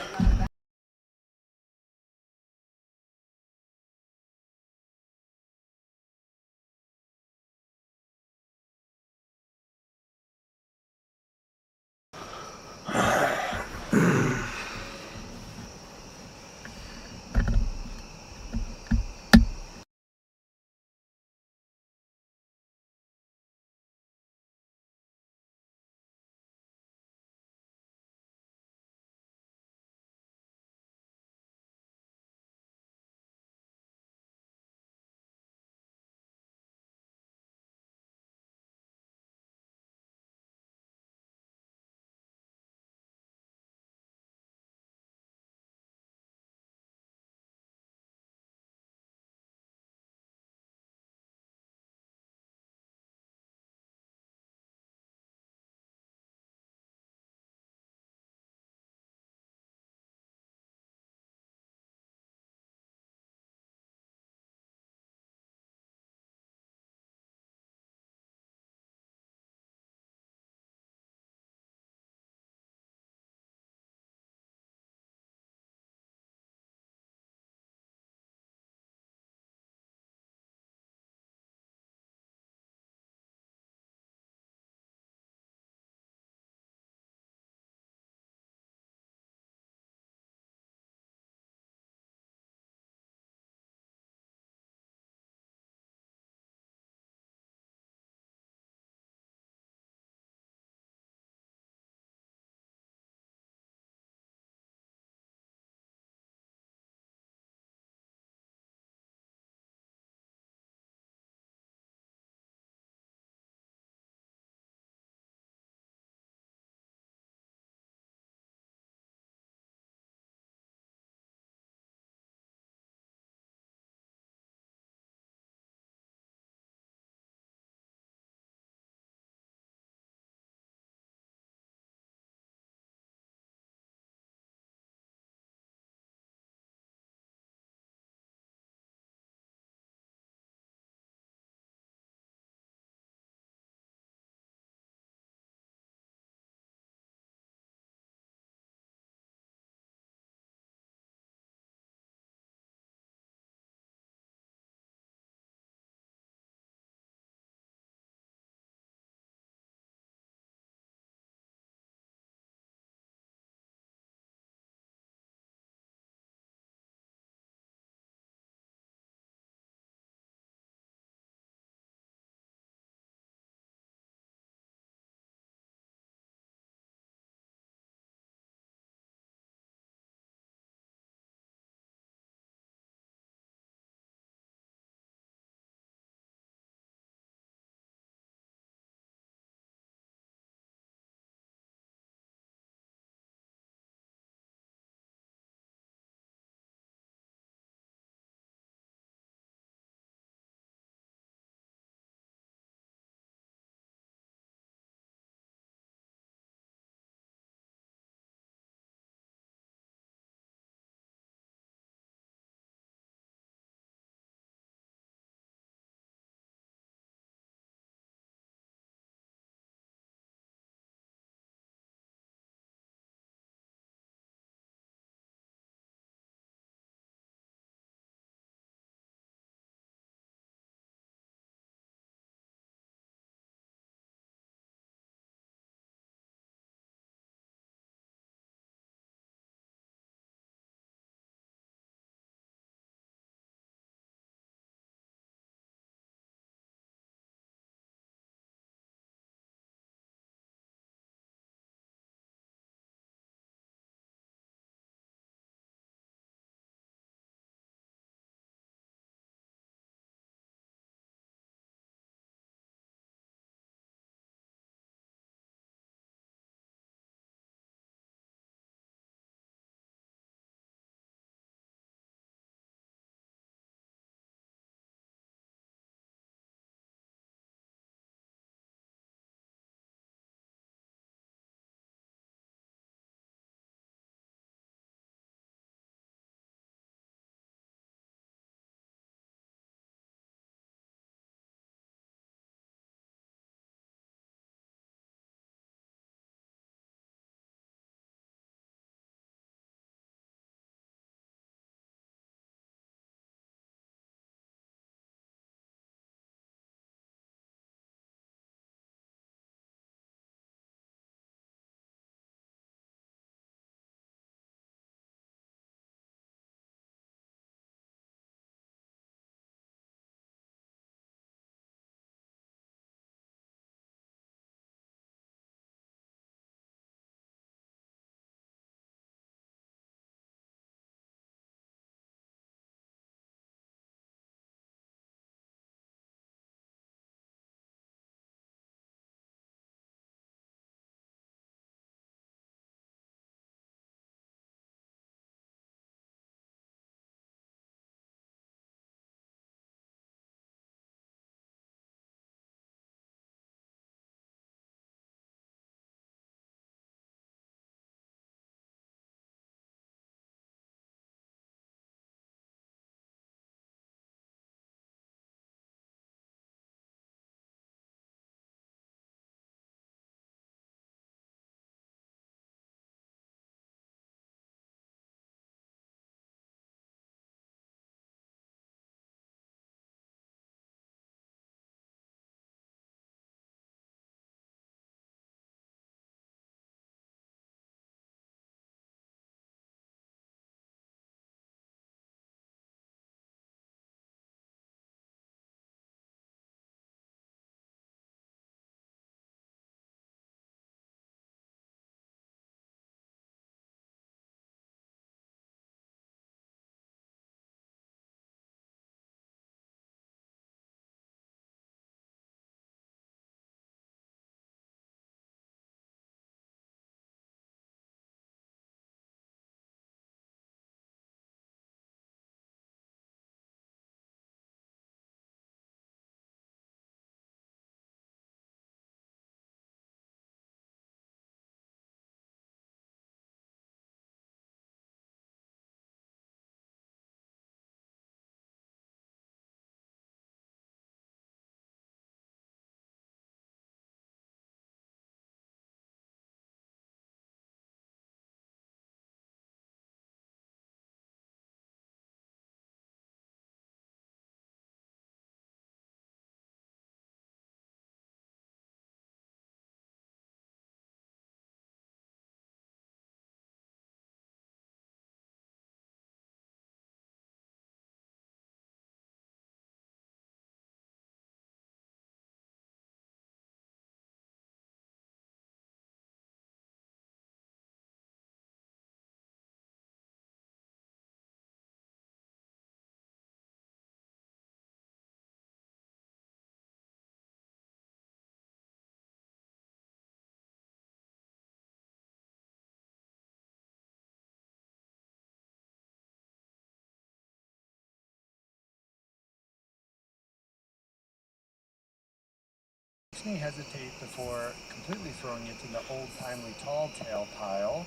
S19: makes me hesitate before completely throwing it in the old-timely tall tale pile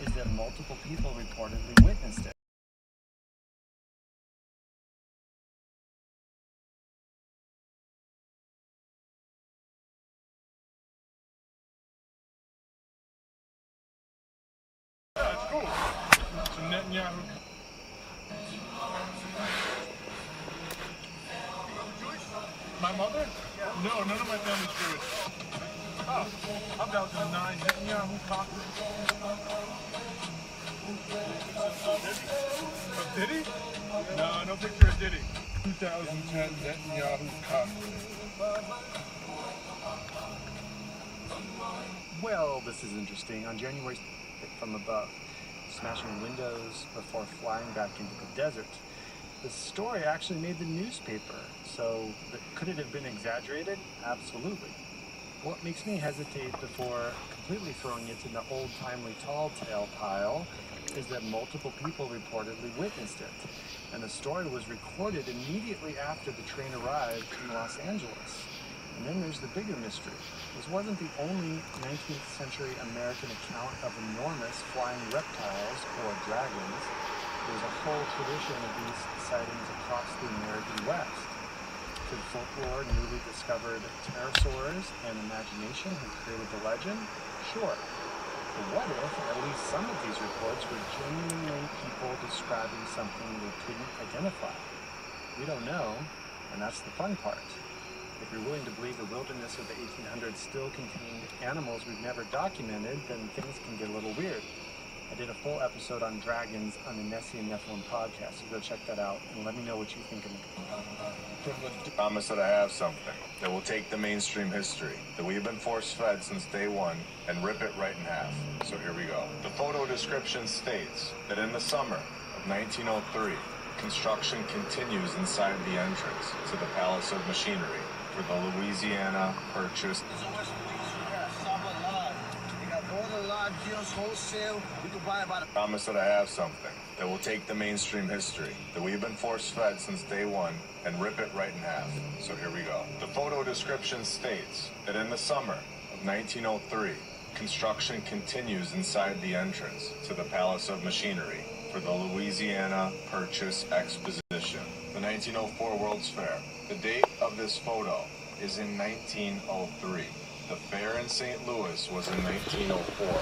S19: is that multiple people reportedly witnessed it.
S7: That's cool. Some Netanyahu. My mother? No, none of my family's Jewish. Oh, I'm down to 9 Netanyahu coffee. Of Diddy? No, no picture of Diddy. 2010 Netanyahu coffee.
S19: Well, this is interesting. On January from above, smashing windows before flying back into the desert. The story actually made the newspaper, so could it have been exaggerated? Absolutely. What makes me hesitate before completely throwing it in the old-timely tall tale pile is that multiple people reportedly witnessed it, and the story was recorded immediately after the train arrived in Los Angeles. And then there's the bigger mystery. This wasn't the only 19th century American account of enormous flying reptiles or dragons. There's a whole tradition of these sightings across the American West. Could folklore, newly discovered pterosaurs, and imagination have created the legend? Sure. But what if at least some of these reports were genuinely people describing something they couldn't identify? We don't know, and that's the fun part. If you're willing to believe the wilderness of the 1800s still contained animals we've never documented, then things can get a little weird. I did a full episode on dragons on the Nessie and Nephilim podcast, so go check that out and let me know what you think of it.
S20: Promise that I have something that will take the mainstream history that we've been force-fed since day one and rip it right in half. So here we go. The photo description states that in the summer of 1903, construction continues inside the entrance to the Palace of Machinery for the Louisiana Purchase.
S6: Wholesale, we can buy about
S20: Promise that I have something that will take the mainstream history that we've been force-fed since day one and rip it right in half. So here we go. The photo description states that in the summer of 1903, construction continues inside the entrance to the Palace of Machinery for the Louisiana Purchase Exposition, the 1904 World's Fair. The date of this photo is in 1903. The fair in St. Louis was in 1904.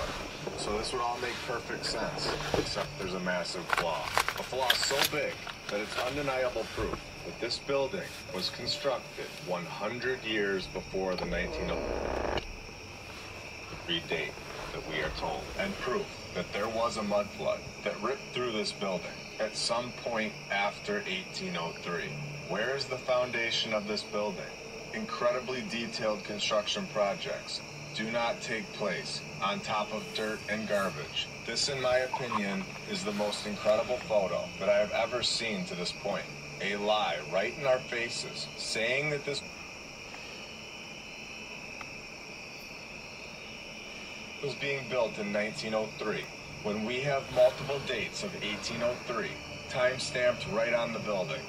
S20: So this would all make perfect sense, except there's a massive flaw. A flaw so big that it's undeniable proof that this building was constructed 100 years before the 1903 date that we are told, and proof that there was a mud flood that ripped through this building at some point after 1803. Where is the foundation of this building? Incredibly detailed construction projects do not take place on top of dirt and garbage. This, in my opinion, is the most incredible photo that I have ever seen to this point. A lie right in our faces, saying that this was being built in 1903, when we have multiple dates of 1803, time-stamped right on the building,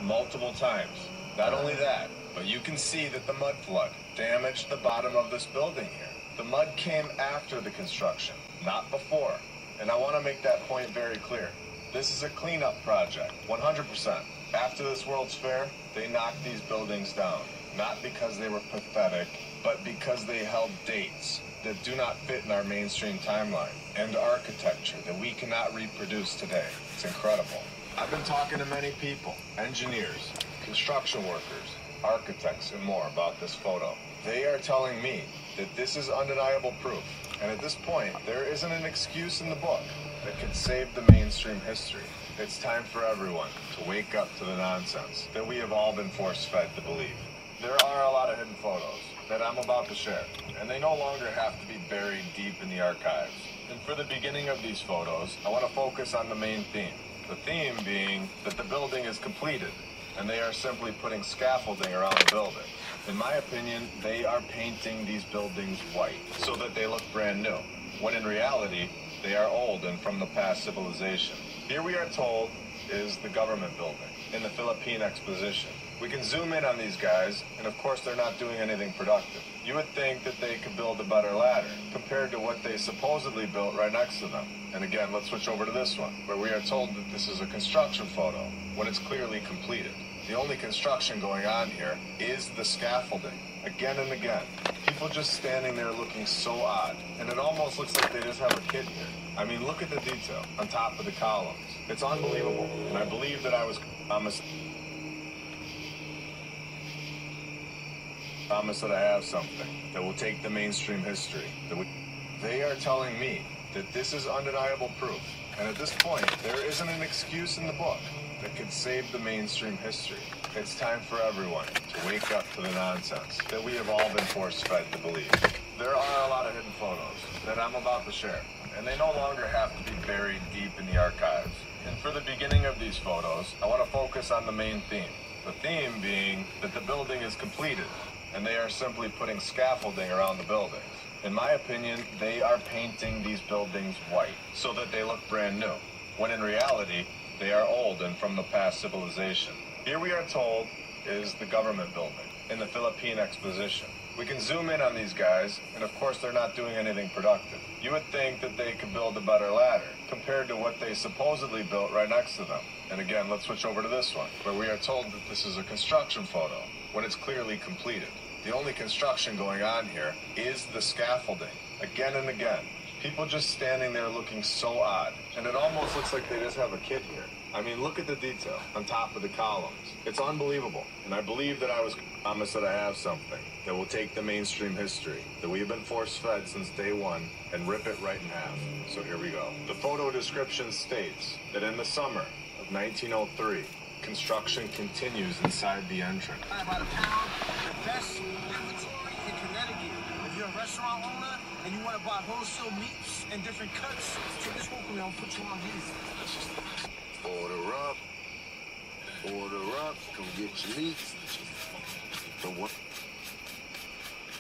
S20: multiple times. Not only that, but you can see that the mud flood damaged the bottom of this building here. The mud came after the construction, not before. And I want to make that point very clear. This is a cleanup project, 100%. After this World's Fair, they knocked these buildings down. Not because they were pathetic, but because they held dates that do not fit in our mainstream timeline and architecture that we cannot reproduce today. It's incredible. I've been talking to many people, engineers, construction workers, architects, and more about this photo. They are telling me that this is undeniable proof, and at this point, there isn't an excuse in the book that can save the mainstream history. It's time for everyone to wake up to the nonsense that we have all been force-fed to believe. There are a lot of hidden photos that I'm about to share, and they no longer have to be buried deep in the archives. And for the beginning of these photos, I want to focus on the main theme. The theme being that the building is completed, and they are simply putting scaffolding around the building. In my opinion, they are painting these buildings white so that they look brand new, when in reality, they are old and from the past civilization. Here we are told is the government building in the Philippine Exposition. We can zoom in on these guys, and of course they're not doing anything productive. You would think that they could build a better ladder compared to what they supposedly built right next to them. And again, let's switch over to this one, where we are told that this is a construction photo when it's clearly completed. The only construction going on here is the scaffolding. Again and again. People just standing there looking so odd. And it almost looks like they just have a kid here. I mean, look at the detail on top of the columns. It's unbelievable. And I believe that I was promised that I have something that will take the mainstream history. They are telling me that this is undeniable proof. And at this point, there isn't an excuse in the book that could save the mainstream history. It's time for everyone to wake up to the nonsense that we have all been force-fed to believe. There are a lot of hidden photos that I'm about to share, and they no longer have to be buried deep in the archives. And for the beginning of these photos, I want to focus on the main theme. The theme being that the building is completed, and they are simply putting scaffolding around the buildings. In my opinion, they are painting these buildings white so that they look brand new, when in reality, they are old and from the past civilization. Here we are told is the government building in the Philippine Exposition. We can zoom in on these guys, and of course they're not doing anything productive. You would think that they could build a better ladder compared to what they supposedly built right next to them. And again, let's switch over to this one, where we are told that this is a construction photo when it's clearly completed. The only construction going on here is the scaffolding. Again and again. People just standing there looking so odd. And it almost looks like they just have a kid here. I mean, look at the detail on top of the columns. It's unbelievable. And I believe that I was promised that I have something that will take the mainstream history that we have been force-fed since day one and rip it right in half. So here we go. The photo description states that in the summer of 1903, construction continues inside the entrance.
S6: About a pound, the best inventory in Connecticut. If you're a restaurant owner and you want to buy wholesale meats and different cuts, take this one from me, I'll put you on these.
S21: Order up. Order up. Come get your meats. The what?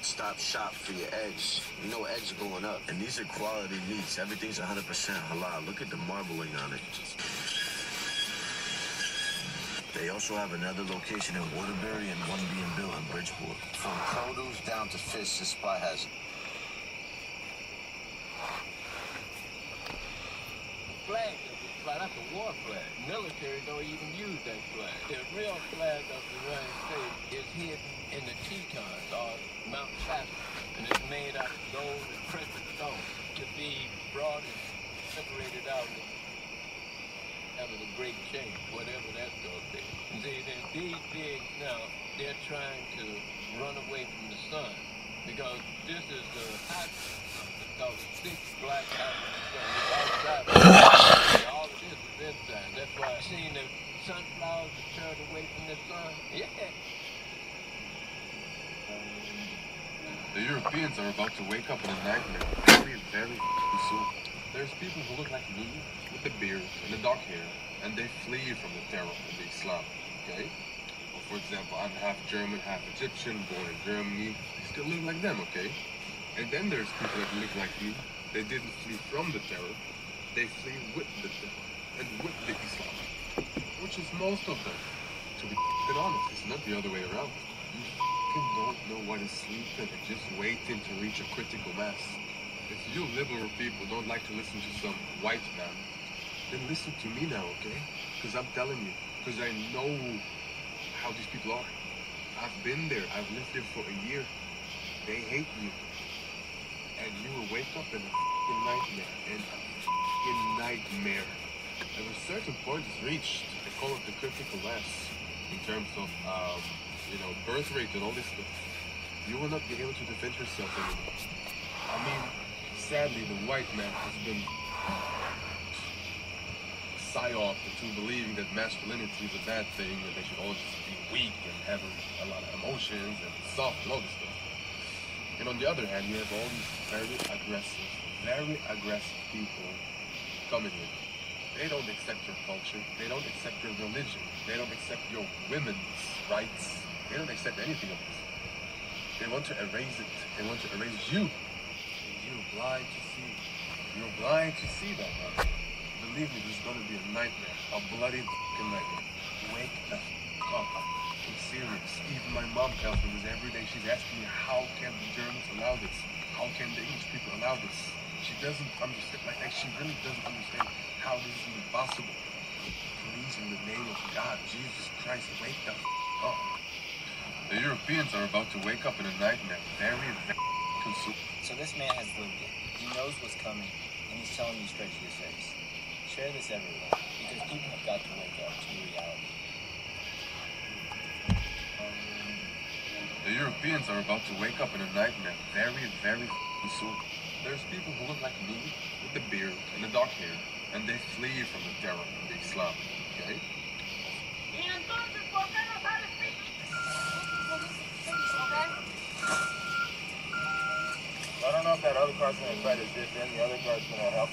S21: Stop shop for your eggs. You know eggs are going up. And these are quality meats. Everything's 100% halal. Look at the marbling on it. They also have another location in Waterbury and one being built in Bridgeport. From produce down to fish, this spot has
S13: flag. That's a war flag. Military don't even use that flag. The real flag of the United States is hidden in the Tetons or Mount Shasta, and it's made out of gold and precious stone to be brought and separated out of a great change, whatever that's going to be. And see, these pigs now, they're trying to run away from the sun because this is the hot, it's called the thick black out of the sun. It's outside. All of this is inside. That's why I've seen the sunflowers that turn away from the sun. Yeah.
S22: The Europeans are about to wake up in a nightmare very soon. There's people who look like me with the beard and the dark hair, and they flee from the terror of the Islam, okay? Well, for example, I'm half German, half Egyptian, born in Germany. I still look like them, okay? And then there's people that look like me. They didn't flee from the terror. They flee with the terror and with the Islam, which is most of them. To be honest, it's not the other way around. You don't know what is sleeping and just waiting to reach a critical mass. If you liberal people don't like to listen to some white man, then listen to me now, okay? Because I'm telling you, because I know how these people are. I've been there. I've lived there for a year. They hate you. And you will wake up in a f***ing nightmare. In a f***ing nightmare. And a certain point is reached. They call it the critical mass. In terms of, birth rate and all this stuff. You will not be able to defend yourself anymore. I mean, sadly, the white man has been psyoped into believing that masculinity is a bad thing and they should all just be weak and have a lot of emotions and soft and all this stuff. And on the other hand, you have all these very aggressive people coming in. They don't accept your culture. They don't accept your religion. They don't accept your women's rights. They don't accept anything of this. They want to erase it. They want to erase you. You're blind to see. You're blind to see that, man. Believe me, this is gonna be a nightmare. A bloody f***ing nightmare. Wake the f*** up. I'm serious. Even my mom tells me this every day. She's asking me, how can the Germans allow this? How can the English people allow this? She doesn't understand, like she really doesn't understand how this is even possible. Please, in the name of God, Jesus Christ, wake the up. The Europeans are about to wake up in a nightmare. Very consumed.
S2: So this man has lived it. He knows what's coming, and he's telling you straight to your face. Share this everywhere, because people have got to wake up to reality.
S22: The Europeans are about to wake up in a nightmare. Very soon. There's people who look like me, with the beard and the dark hair, and they flee from the terror of the Islam, okay?
S6: I don't know if that other car's going to try to dip in. The other car's going to help.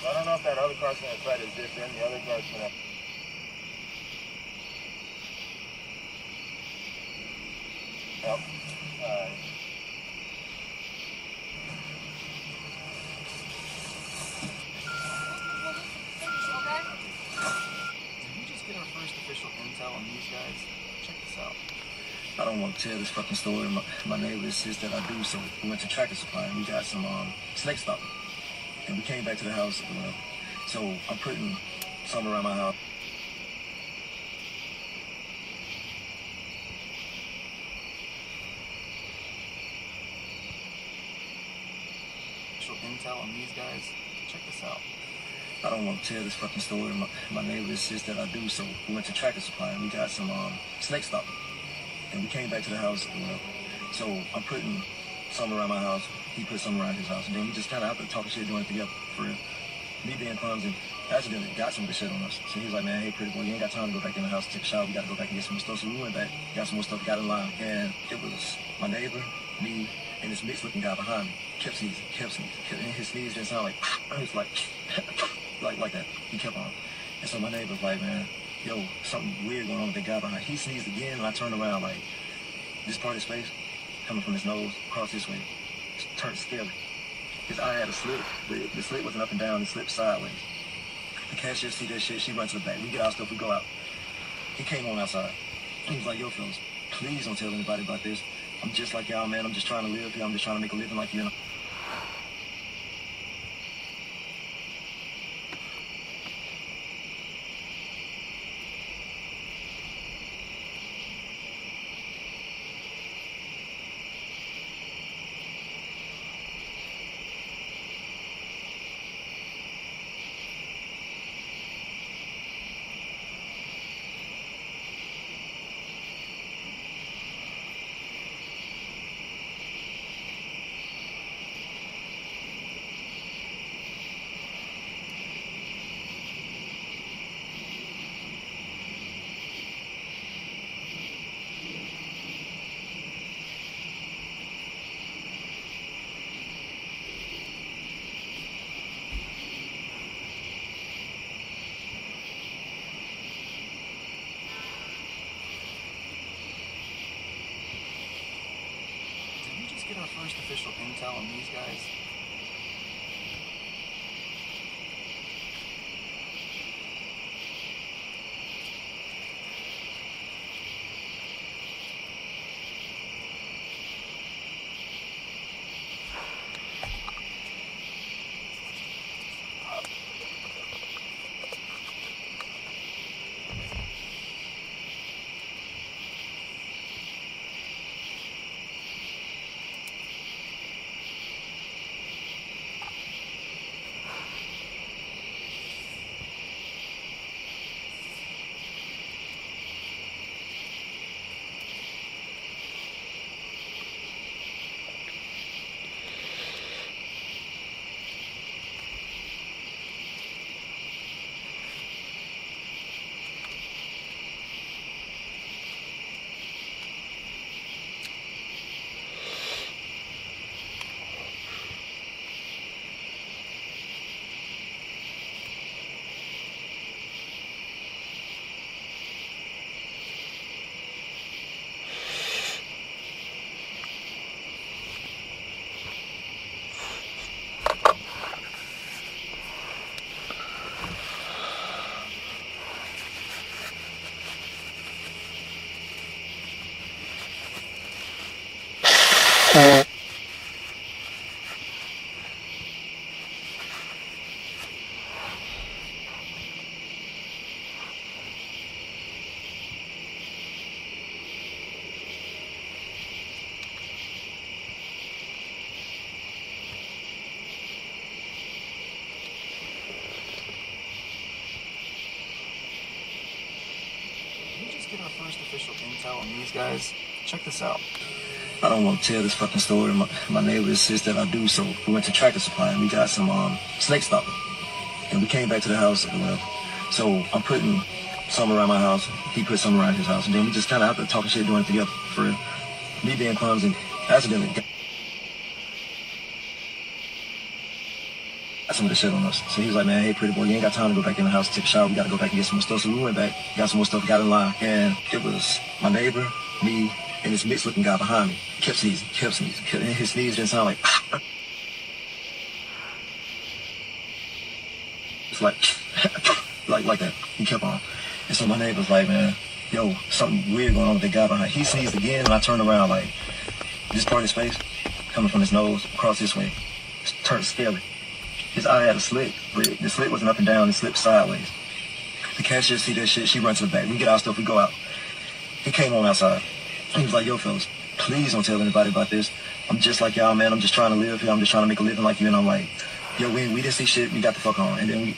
S6: I don't know if that other car's going to try to dip in. The other car's going to help.
S2: Did we just get our first official intel on these guys? Check this out.
S8: I don't want to tell this fucking story. My neighbor insists that I do, so we went to Tractor Supply and we got some snake stopper. And we came back to the house, so I'm putting some around my house.
S2: Official intel on these guys? Check this out.
S8: I don't want to tell this fucking story. My neighbor insists that I do, so we went to Tractor Supply and we got some snake stopper. And we came back to the house, so I'm putting some around my house. He put some around his house, and then we just kind of after talking shit, doing it together for real. Me being clumsy, accidentally got some of the shit on us. So he was like, man, hey, pretty boy, you ain't got time to go back in the house, take a shower. We got to go back and get some more stuff. So we went back, got some more stuff, got in line, and it was my neighbor, me, and this mixed-looking guy behind me. Kept sneezing. And his sneeze didn't sound like, it was like that. He kept on. And so my neighbor was like, man, yo, something weird going on with the guy behind. He sneezed again, and I turned around like, this part of his face, coming from his nose, across this way, turned scary. His eye had a slit, but the slit wasn't up and down, it slipped sideways. The cashier see that shit, she runs to the back. We get our stuff, we go out. He came on outside. He was like, yo, fellas, please don't tell anybody about this. I'm just like y'all, man. I'm just trying to live here. I'm just trying to make a living like you.
S2: Get our first official intel on these guys? official intel on these guys, check this out.
S8: I don't want to tell this fucking story. My neighbor insists that I do, so we went to Tractor Supply and we got some snake stopper. And we came back to the house or whatever. So I'm putting some around my house. He put some around his house. And then we just kind of out there talking shit, doing it together for real. Me being clumsy, accidentally got some of the shit on us. So he was like, man, hey, pretty boy, you ain't got time to go back in the house to take a shower. We got to go back and get some more stuff. So we went back, got some more stuff, got in line. And it was my neighbor, me, and this mixed looking guy behind me. Kept sneezing. And his sneeze didn't sound like... It's like that. He kept on. And so my neighbor's like, man, yo, something weird going on with the guy behind. He sneezed again, and I turned around like, this part of his face, coming from his nose, across this way, turned scaly. His eye had a slit, but the slit wasn't up and down, it slipped sideways. The cashier see that shit, she runs to the back. We get our stuff, we go out. He came on outside. He was like, yo, fellas, please don't tell anybody about this. I'm just like y'all, man. I'm just trying to live here. I'm just trying to make a living like you. And I'm like, yo, we didn't see shit. We got the fuck on. And then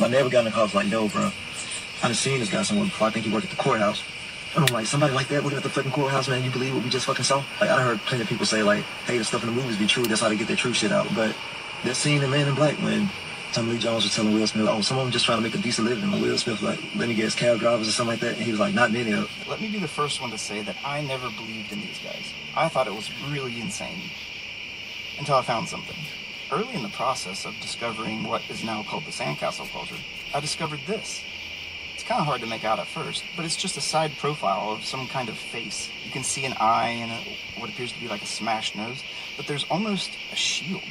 S8: my neighbor got in the car, was like, yo, bro, I done seen this guy somewhere before. I think he worked at the courthouse. And I'm like, somebody like that working at the fucking courthouse, man, you believe what we just fucking saw? Like, I done heard plenty of people say, like, hey, the stuff in the movies be true. That's how they get their true shit out. But that scene in Man in Black when Tommy Lee Jones was telling Will Smith, oh, some of them just trying to make a decent living. And Will Smith, like, let me guess, cab drivers or something like that. And he was like, not many of them.
S2: Let me be the first one to say that I never believed in these guys. I thought it was really insane. Until I found something. Early in the process of discovering what is now called the sandcastle culture, I discovered this. It's kind of hard to make out at first, but it's just a side profile of some kind of face. You can see an eye and what appears to be like a smashed nose, but there's almost a shield.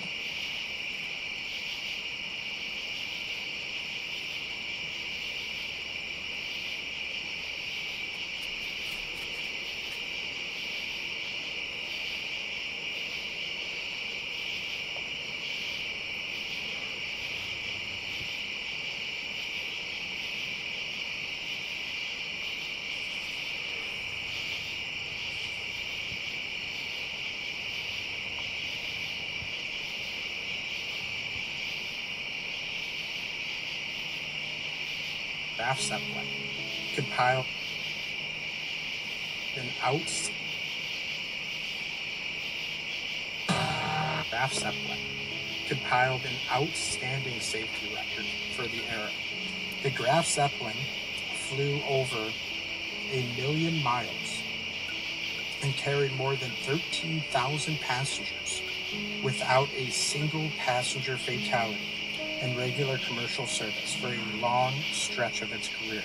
S9: Graf Zeppelin compiled an outstanding safety record for the era. The Graf Zeppelin flew over 1 million miles and carried more than 13,000 passengers without a single passenger fatality in regular commercial service for a long stretch of its career.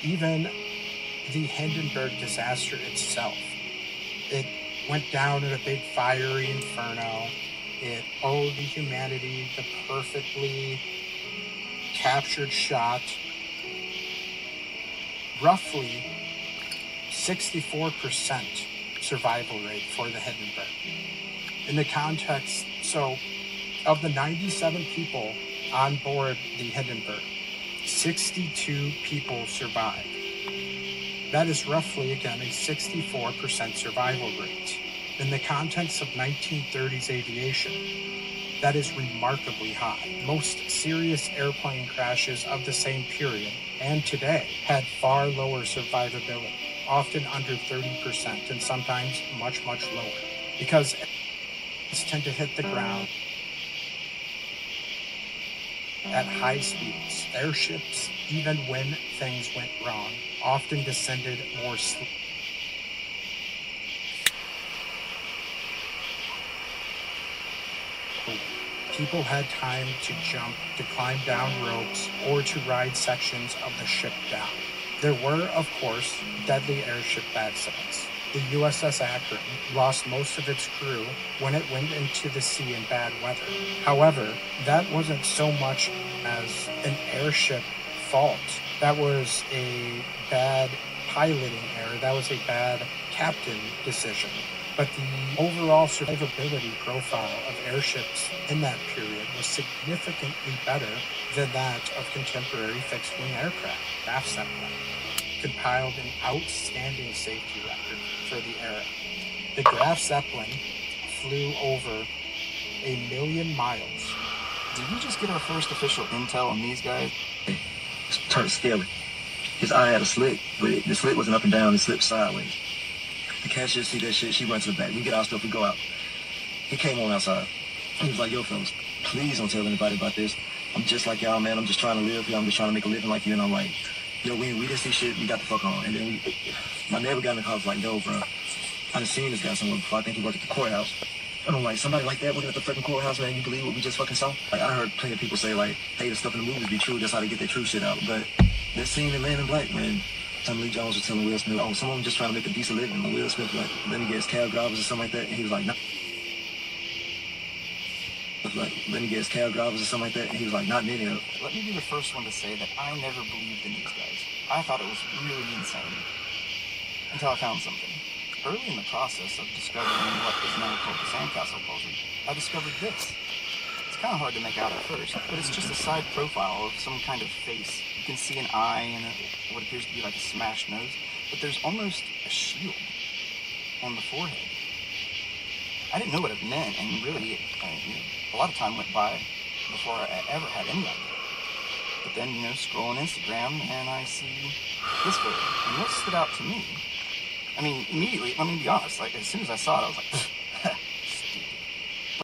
S9: Even the Hindenburg disaster itself, it went down in a big fiery inferno. It owed the humanity the perfectly captured shot. Roughly 64% survival rate for the Hindenburg. In the context, so of the 97 people on board the Hindenburg, 62 people survived. That is roughly, again, a 64% survival rate. In the context of 1930s aviation, that is remarkably high. Most serious airplane crashes of the same period and today had far lower survivability, often under 30% and sometimes much, much lower, because airplanes tend to hit the ground at high speeds. Airships, even when things went wrong, often descended more slowly. People had time to jump, to climb down ropes, or to ride sections of the ship down. There were, of course, deadly airship accidents. The USS Akron lost most of its crew when it went into the sea in bad weather. However, that wasn't so much as an airship fault. That was a bad piloting error. That was a bad captain decision. But the overall survivability profile of airships in that period was significantly better than that of contemporary fixed-wing aircraft. Graf Zeppelin compiled an outstanding safety record for the era. The Graf Zeppelin flew over 1 million miles.
S2: Did we just get our first official intel on these guys?
S8: Turned scaly. His eye had a slit, but the slit wasn't up and down, it slipped sideways. The cashier see that shit, she runs to the back. We get our stuff, we go out. He came on outside. He was like, yo, fellas, please don't tell anybody about this. I'm just like y'all, man. I'm just trying to live here. I'm just trying to make a living like you. And I'm like, yo, we didn't see shit. We got the fuck on. And then my neighbor got in the car, was like, yo, bro, I done seen this guy somewhere before. I think he worked at the courthouse. And I'm like, somebody like that working at the freaking courthouse, man, you believe what we just fucking saw? Like, I heard plenty of people say, like, hey, the stuff in the movies be true. That's how they get their true shit out. But that scene in Man in Black, man, Tommy Lee Jones was telling Will Smith, oh, someone just trying to make a decent living. And Will Smith, like, let me guess, cab drivers or something like that. And he was like, no. Like, let me guess, cab drivers or something like that. And he was like, not many of them.
S2: Let me be the first one to say that I never believed in these guys. I thought it was really insane. Until I found something. Early in the process of discovering what is now called the sandcastle culture, I discovered this. It's kind of hard to make out at first, but it's just a side profile of some kind of face. You can see an eye and what appears to be like a smashed nose, but there's almost a shield on the forehead. I didn't know what it meant, and really, a lot of time went by before I ever had any idea. But then, scrolling Instagram, and I see this photo. And what stood out to me, I mean, immediately, let me be honest, like, as soon as I saw it, I was like, stupid.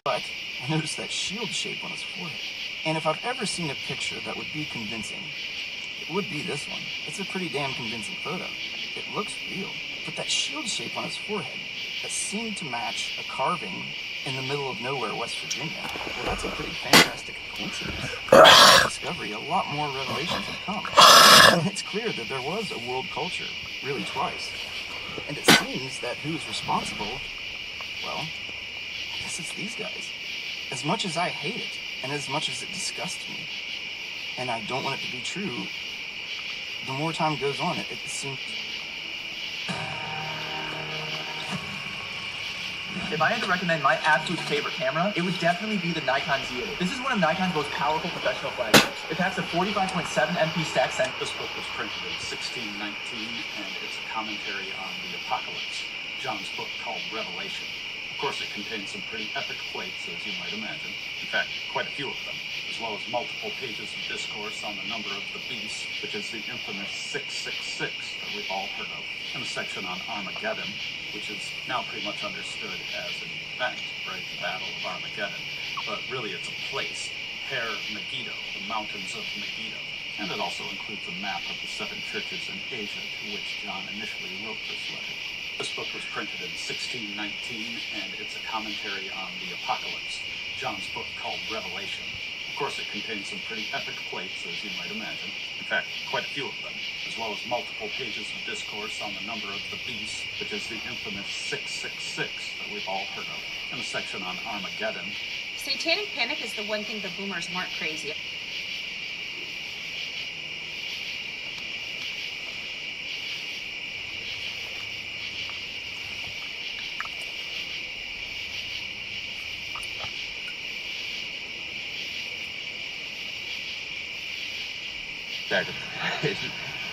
S2: But I noticed that shield shape on his forehead. And if I've ever seen a picture that would be convincing, it would be this one. It's a pretty damn convincing photo. It looks real. But that shield shape on his forehead, that seemed to match a carving in the middle of nowhere, West Virginia. Well, that's a pretty fantastic coincidence. Discovery, a lot more revelations have come. And it's clear that there was a world culture, really twice. And it seems that who is responsible, well, I guess it's these guys. As much as I hate it, and as much as it disgusts me, and I don't want it to be true, the more time goes on, it seems...
S1: If I had to recommend my absolute favorite camera, it would definitely be the Nikon Z8. This is one of Nikon's most powerful professional flagships. It packs a 45.7 MP stack sensor.
S11: This book was printed in 1619, and it's a commentary on the apocalypse, John's book called Revelation. Of course, it contains some pretty epic plates, as you might imagine. In fact, quite a few of them, as well as multiple pages of discourse on the number of the beast, which is the infamous 666 that we've all heard of, and a section on Armageddon, which is now pretty much understood as an event, right? The Battle of Armageddon. But really it's a place, Har Megiddo, the mountains of Megiddo. And it also includes a map of the 7 churches in Asia to which John initially wrote this letter. This book was printed in 1619, and it's a commentary on the apocalypse, John's book called Revelation. Of course, it contains some pretty epic plates, as you might imagine. In fact, quite a few of them, as well as multiple pages of discourse on the number of the beast, which is the infamous 666 that we've all heard of, and a section on Armageddon.
S16: Satanic panic is the one thing the boomers weren't crazy.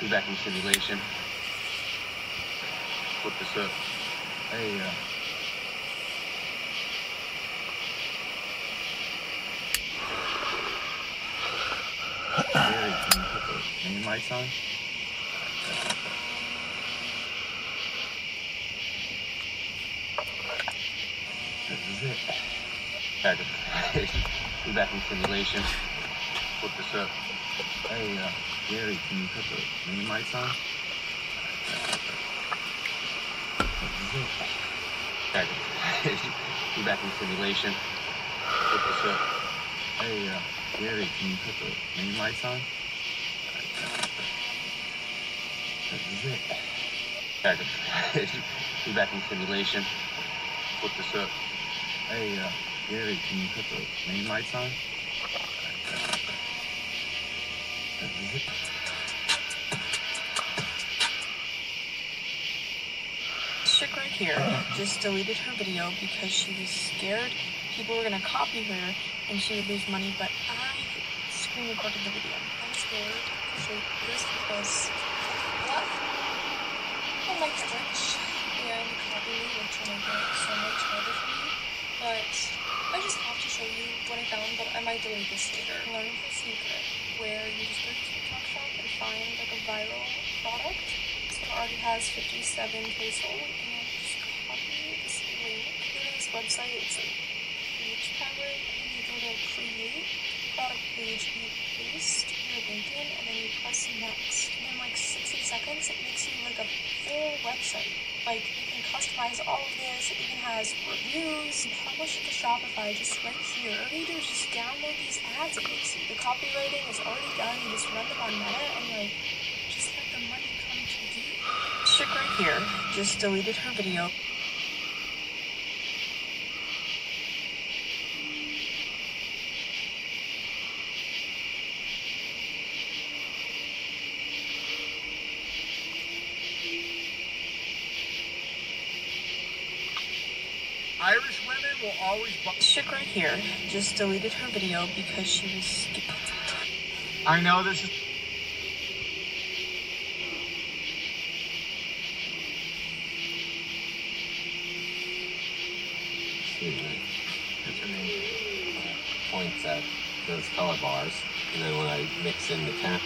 S17: We're back in simulation. Flip this up.
S11: Hey,
S17: Gary, can you put the main lights on? This is it. We're back in simulation. Flip this up. Hey, Gary, can you put the main lights on? We're back in simulation. Flip this up. Hey, Gary, can you put the main lights on? This is it. We're back in simulation. Flip this up. Hey, Gary, can you put the main lights on?
S23: Chick right here just deleted her video because she was scared people were gonna copy her and she would lose money, but I screen recorded the video. I'm scared to show this because what? I like Twitch and copying and trying to make it so much harder for me, but I just have to show you what I found, but I might delete this later. Learn the secret where you just go to TikTok shop and find like a viral product. So it already has 57 days old, and just copy this link. Go to this website, it's a page palette, and you go to create product page, you paste your link in, and then you press next. And in like 60 seconds, it makes you like a full website. Like, you can customize all of this. It even has reviews. You publish it to Shopify just right here. All you do is just download these ads it makes you. The copywriting is already done. You just run them on Meta and, like, just let the money come to you. This chick right here just deleted her video.
S3: Irish women will always buy.
S23: This chick right here just deleted her video because she was
S3: I know this is.
S5: Excuse me. Points at those color bars, and then when I mix in the cap.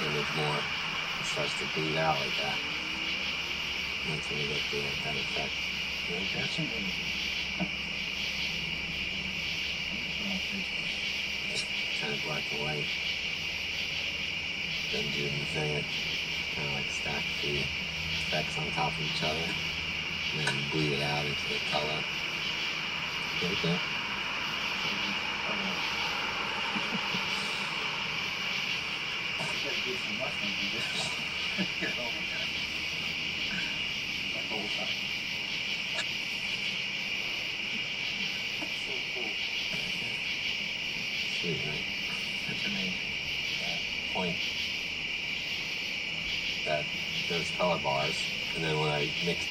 S5: Image more, it starts to bleed out like that. That's when you get that effect. Like that. Just kind of black and white. Then do the thing, kind of like stack the effects on top of each other, and then bleed it out into the color. Like that. Sweet, right? That's amazing. Point that those color bars, and then when I mix.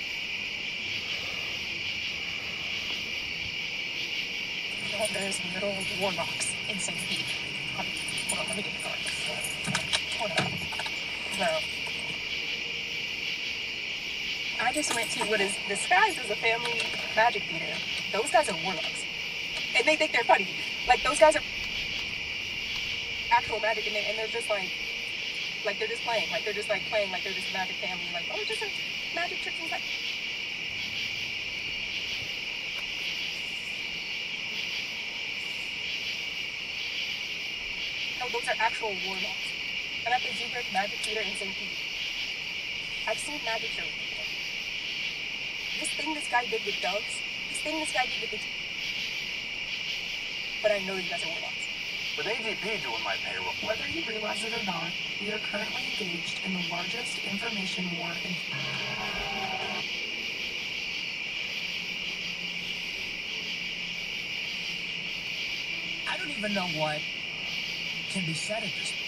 S23: There's little warlocks in St. Pete. Hold on, let me get the card. Hold on. So, I just went to what is disguised as a family magic theater. Those guys are warlocks. And they think they're funny. Like, those guys are actual magic, and they're just like they're just playing. Like, they're just like playing like they're just a magic family. Like, oh, just a magic tricks and stuff. No, those are actual warlocks. I'm at the Zubrik Magic Theater in St. Pete. I've seen magic shows before. This thing this guy did with dogs, this thing this guy did with the... But I know you guys are warlocks.
S3: With AGP doing my payroll.
S23: Whether you realize it or not, we are currently engaged in the largest information war in...
S3: I don't even know what can be said at this point.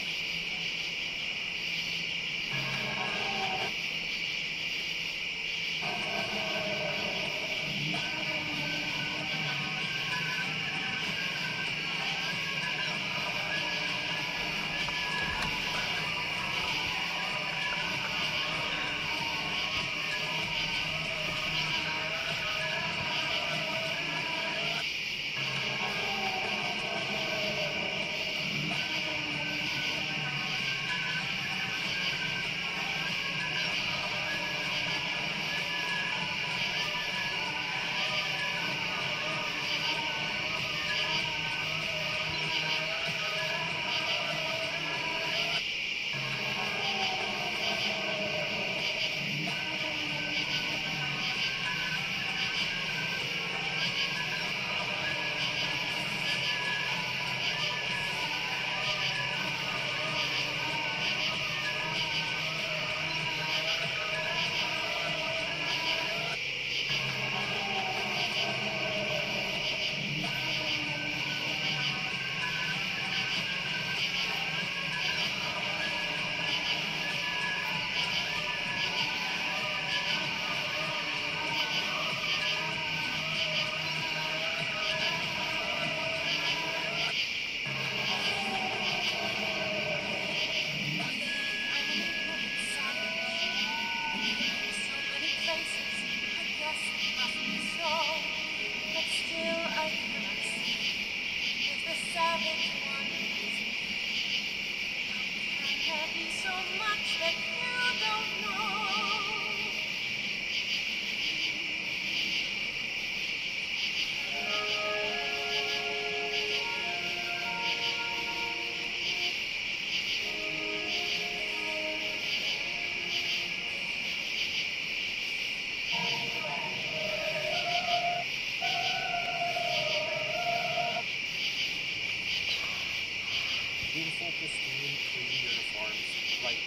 S9: beautiful, pristine, clean uniforms, like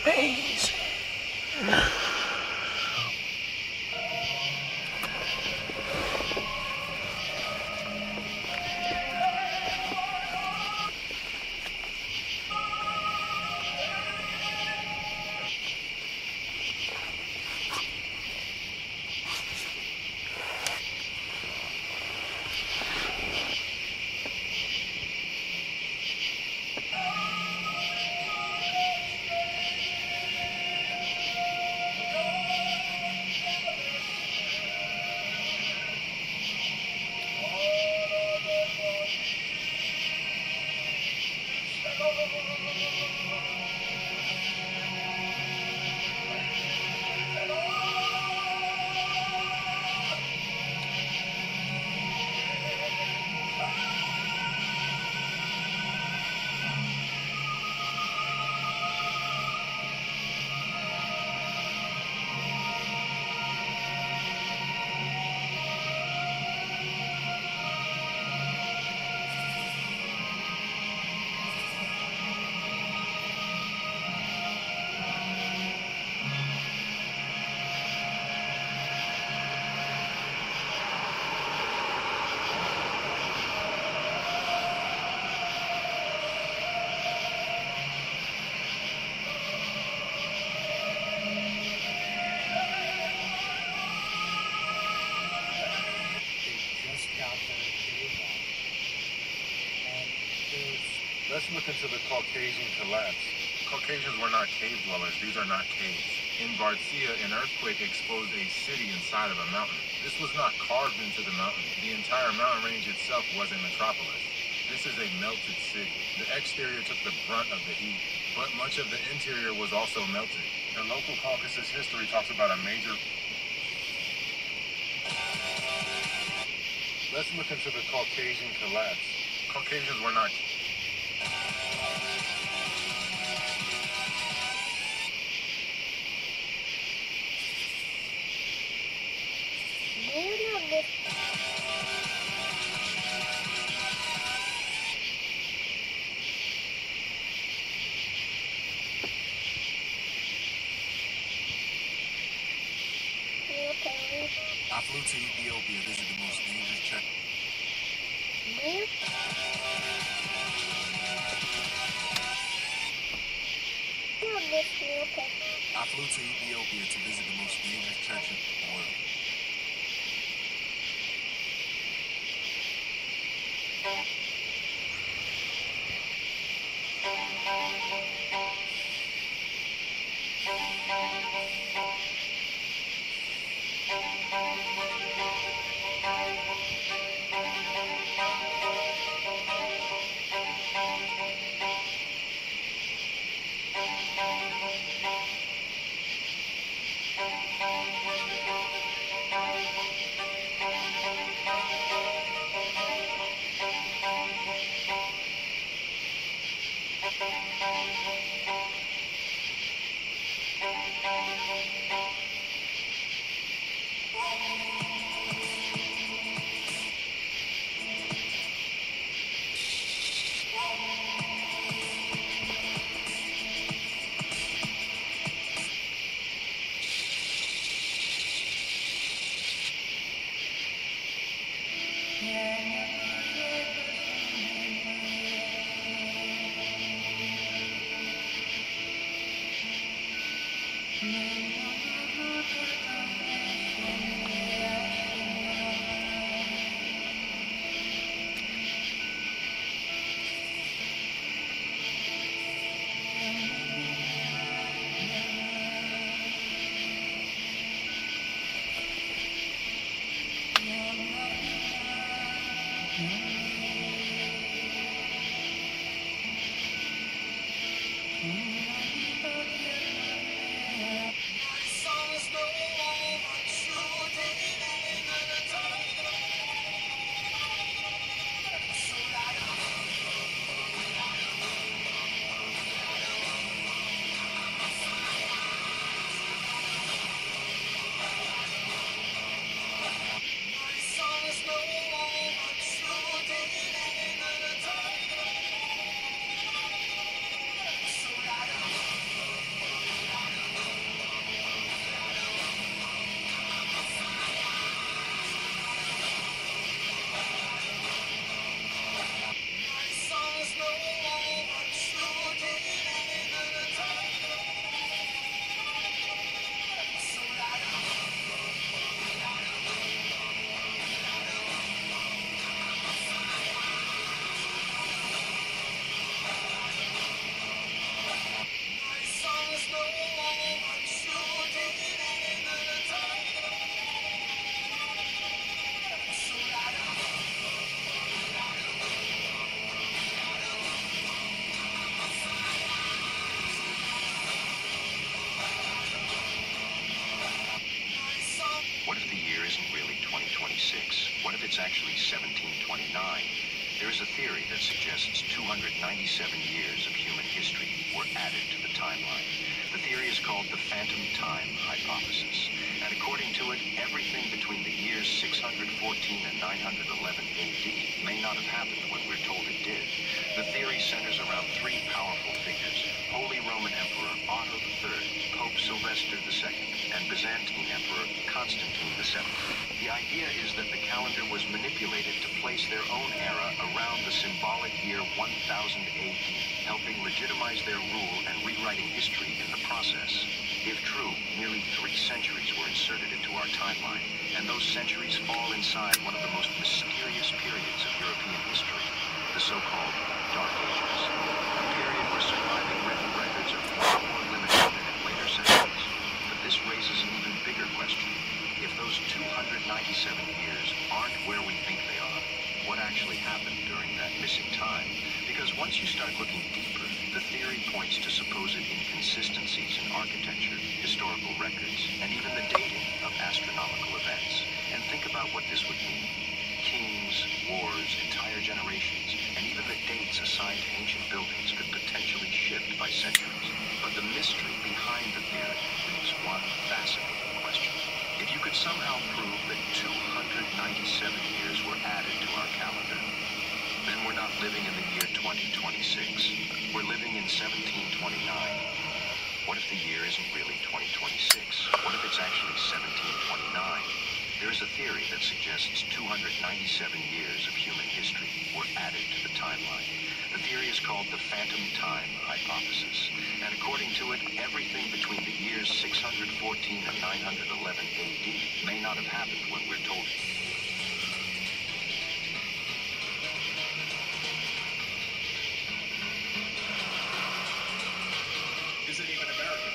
S18: amazing.
S20: Let's look into the Caucasian collapse. Caucasians were not cave dwellers. These are not caves. In Barcia, an earthquake exposed a city inside of a mountain. This was not carved into the mountain. The entire mountain range itself was a metropolis. This is a melted city. The exterior took the brunt of the heat, but much of the interior was also melted. The local Caucasus history talks about a major... Let's look into the Caucasian collapse. Caucasians were not...
S4: I flew to Ethiopia, visit the most dangerous check. I flew to Ethiopia to visit the most dangerous church in the world.
S10: There is a theory that suggests 297 years of human history were added to the timeline. The theory is called the phantom time hypothesis. And according to it, everything between the years 614 and 911 AD may not have happened when we're told it did. The theory centers around three powerful figures: Holy Roman Emperor Otto III, Pope Sylvester II, and Byzantine Emperor Constantine VII. The idea is that the calendar was manipulated to place their own era around the symbolic year 1000 AD, helping legitimize their rule and rewriting history in the process. If true, nearly 3 centuries were inserted into our timeline, and those centuries fall inside one of the most mysterious periods of European history, the so-called Dark Ages, a period where surviving written records are far more limited than in later centuries. But this raises an even bigger question. If those 297 years aren't where we think they are, what actually happened during that missing time? Because once you start looking deeper, the theory points to supposed inconsistencies in architecture, historical records, and even the dating of astronomical events. And think about what this would mean. Kings, wars, entire generations, and even the dates assigned to ancient buildings could potentially shift by centuries. But the mystery behind the theory leaves one fascinating question. If you could somehow prove that 297 years were added to our calendar, then we're not living in the year 2026. We're living in 1729. What if the year isn't really 2026? What if it's actually 1729? There is a theory that suggests 297 years of human history were added to the timeline. The theory is called the phantom time hypothesis. And according to it, everything between the years 614 and 911 AD may not have happened when we're told it.
S14: Is it even American?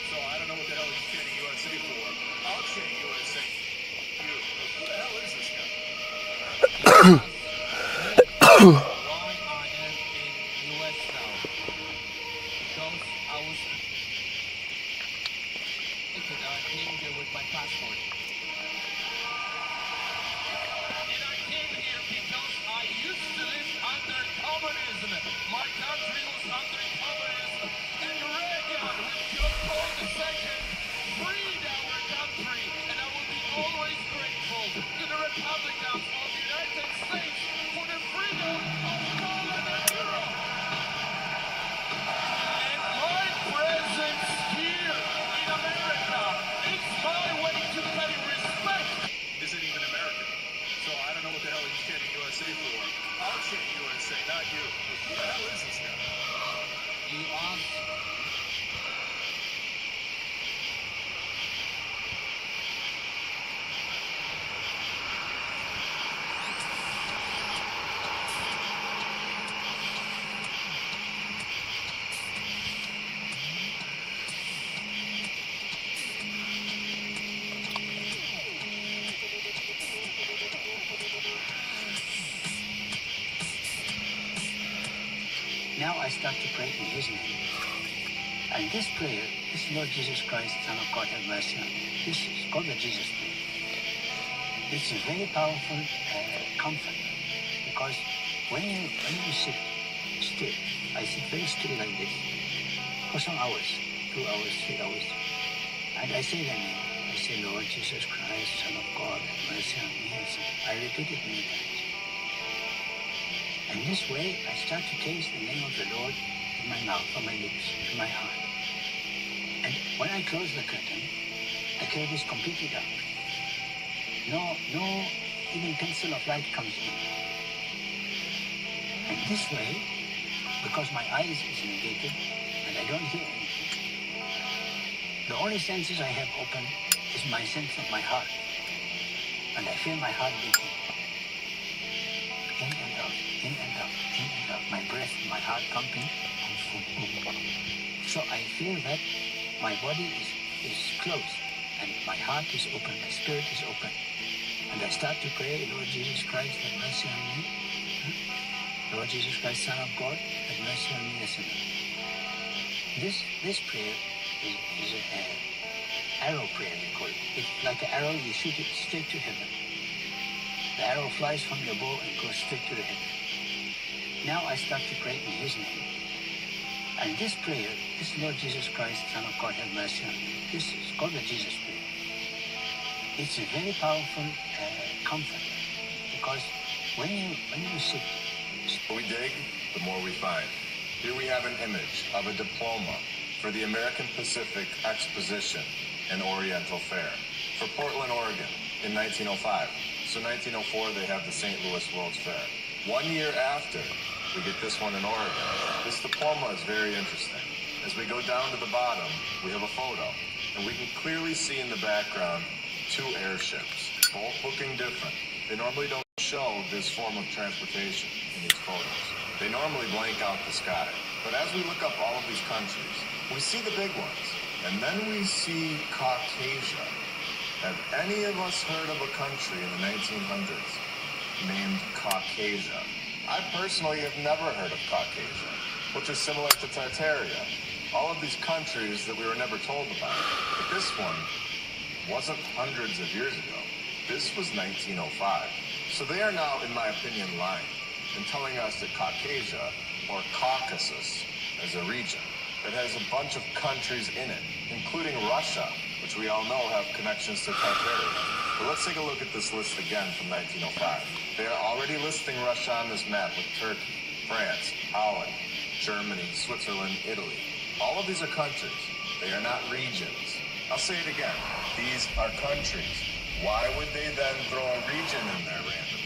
S14: So I don't know what the hell he's chanting USA for. I'll chant USA. You. Who the hell is this guy?
S3: Why I am in US now? Because I was I came here with my passport. And I came here because I used to live under communism. My country was under communism. And Reagan, with John Paul II, freed our country. And I will be always grateful to the Republicans of the United States for the freedom of Poland and Europe. And my presence here in America is my way to pay respect.
S14: Is it even American? So I don't know what the hell he's chanting USA for. I'll chant USA, not you. Who the hell is this guy?
S3: You asked. Now I start to pray in His name. And this prayer, this Lord Jesus Christ, Son of God, have mercy on me. This is called the Jesus prayer. It's a very powerful comfort, because when you sit still, I sit very still like this for some hours, 2 hours, 3 hours, and I say the name. I say, Lord Jesus Christ, Son of God, have mercy on me. I repeat it many times. And this way, I start to taste the name of the Lord in my mouth, on my lips, in my heart. And when I close the curtain is completely dark. No even pencil of light comes in. And this way, because my eyes is negated and I don't hear anything, the only senses I have open is my sense of my heart. And I feel my heart beating. In and out, in and out, in and out. My breath, my heart pumping. So I feel that my body is closed and my heart is open, my spirit is open. And I start to pray, Lord Jesus Christ, have mercy on me. Lord Jesus Christ, Son of God, have mercy on me, a sinner. This prayer is arrow prayer, we call it. It's like an arrow, you shoot it straight to heaven. The arrow flies from your bow and goes straight to the heaven. Now I start to pray in his name. And this prayer, this Lord Jesus Christ, Son of God, have mercy on me. This is called the Jesus prayer. It's a very powerful comfort, because when you sit,
S20: The more we dig, the more we find. Here we have an image of a diploma for the American Pacific Exposition and Oriental Fair for Portland, Oregon in 1905. So 1904, they have the St. Louis World's Fair. 1 year after, we get this one in Oregon. This diploma is very interesting. As we go down to the bottom, we have a photo, and we can clearly see in the background 2 airships, both looking different. They normally don't show this form of transportation in these photos. They normally blank out the sky. But as we look up all of these countries, we see the big ones, and then we see Caucasia. Have any of us heard of a country in the 1900s named Caucasia? I personally have never heard of Caucasia, which is similar to Tartaria. All of these countries that we were never told about. But this one wasn't hundreds of years ago. This was 1905. So they are now, in my opinion, lying and telling us that Caucasia, or Caucasus, as a region, that has a bunch of countries in it, including Russia, which we all know have connections to Tartaria. But let's take a look at this list again from 1905. They are already listing Russia on this map with Turkey, France, Holland, Germany, Switzerland, Italy. All of these are countries. They are not regions. I'll say it again. These are countries. Why would they then throw a region in there randomly?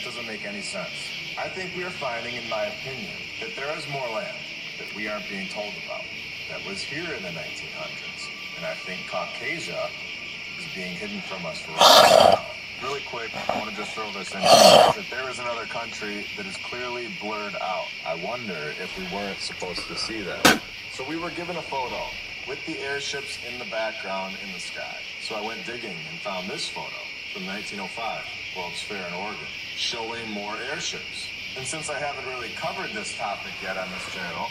S20: Doesn't make any sense. I think we are finding, in my opinion, that there is more land that we aren't being told about that was here in the 1900s. And I think Caucasia is being hidden from us for right now. Really quick, I want to just throw this in here, that there is another country that is clearly blurred out. I wonder if we weren't supposed to see that. So we were given a photo with the airships in the background in the sky. So I went digging and found this photo from 1905, World's Fair in Oregon, showing more airships. And since I haven't really covered this topic yet on this channel,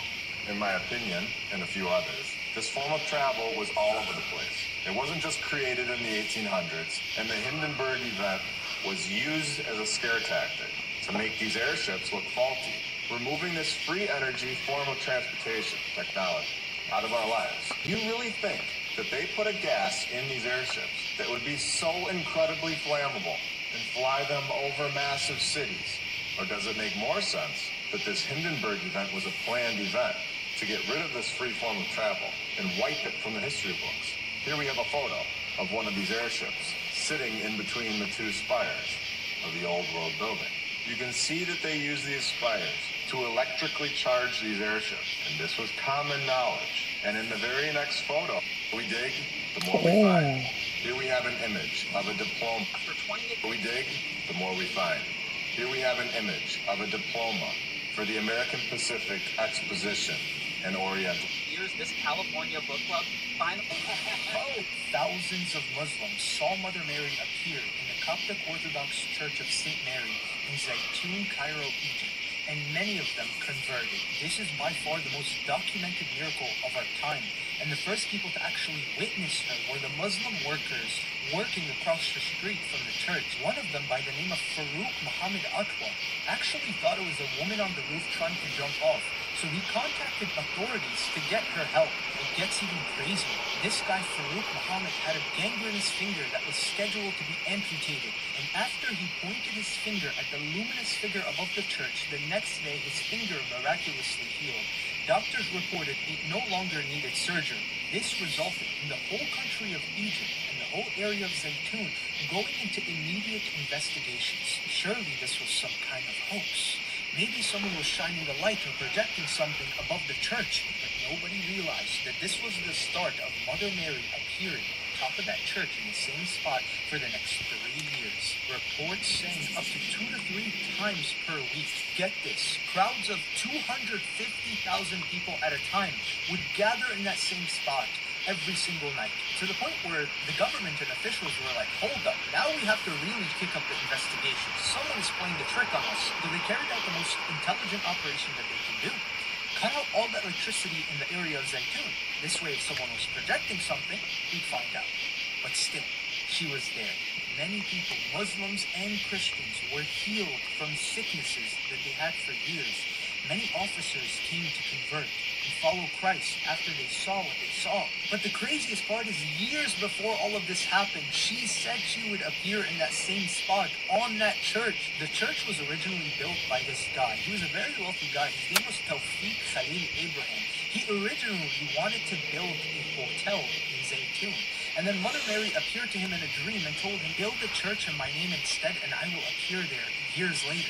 S20: in my opinion, and a few others, this form of travel was all over the place. It wasn't just created in the 1800s, and the Hindenburg event was used as a scare tactic to make these airships look faulty, removing this free energy form of transportation technology out of our lives. Do you really think that they put a gas in these airships that would be so incredibly flammable and fly them over massive cities? Or does it make more sense that this Hindenburg event was a planned event to get rid of this free form of travel and wipe it from the history books? Here we have a photo of one of these airships sitting in between the 2 spires of the old world building. You can see that they use these spires to electrically charge these airships, and this was common knowledge. And in the very next photo, we dig, the more we find. Here we have an image of a diploma. We dig, the more we find. Here we have an image of a diploma for the American Pacific Exposition and Oriental.
S7: Here's this California book club finally.
S9: Thousands of Muslims saw Mother Mary appear in the Coptic Orthodox Church of St. Mary in Zaytun, Cairo, Egypt, and many of them converted. This is by far the most documented miracle of our time, and the first people to actually witness her were the Muslim workers working across the street from the church. One of them, by the name of Farouk Muhammad Atwa, actually thought it was a woman on the roof trying to jump off, so he contacted authorities to get her help. It gets even crazier. This guy, Farouk Muhammad, had a gangrenous finger that was scheduled to be amputated, and after he pointed his finger at the luminous figure above the church, the next day his finger miraculously healed. Doctors reported it no longer needed surgery. This resulted in the whole country of Egypt and the whole area of Zaytun going into immediate investigations. Surely this was some kind of hoax. Maybe someone was shining a light or projecting something above the church, but nobody realized that this was the start of Mother Mary appearing
S12: top of that church in the same spot for the next 3 years. Reports saying up to 2 to 3 times per week. Get this, crowds of 250,000 people at a time would gather in that same spot every single night, to the point where the government and officials were like, hold up, now we have to really kick up the investigation. Someone is playing the trick on us. So they carried out the most intelligent operation that they can do. Cut out all the electricity in the area of Zaytun. This way, if someone was projecting something, we'd find out. But still, she was there. Many people, Muslims and Christians, were healed from sicknesses that they had for years. Many officers came to convert and follow Christ after they saw what they saw. But the craziest part is, years before all of this happened, she said she would appear in that same spot on that church. The church was originally built by this guy. He was a very wealthy guy. His name was Tawfiq Khalil Abraham. He originally wanted to build a hotel in Zaytun. And then Mother Mary appeared to him in a dream and told him, build a church in my name instead and I will appear there years later.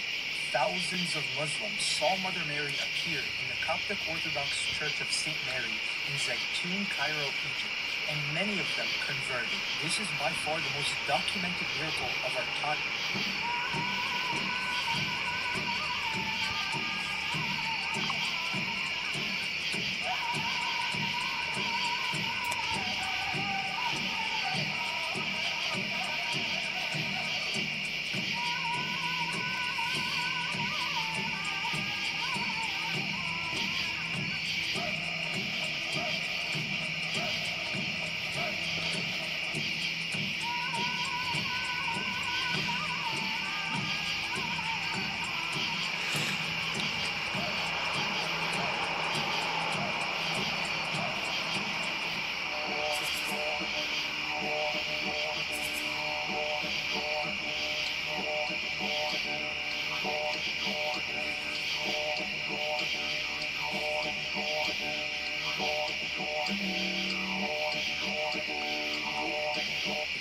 S12: Thousands of Muslims saw Mother Mary appear in the Coptic Orthodox Church of St. Mary in Zaytun, Cairo, Egypt, and many of them converted. This is by far the most documented miracle of our time.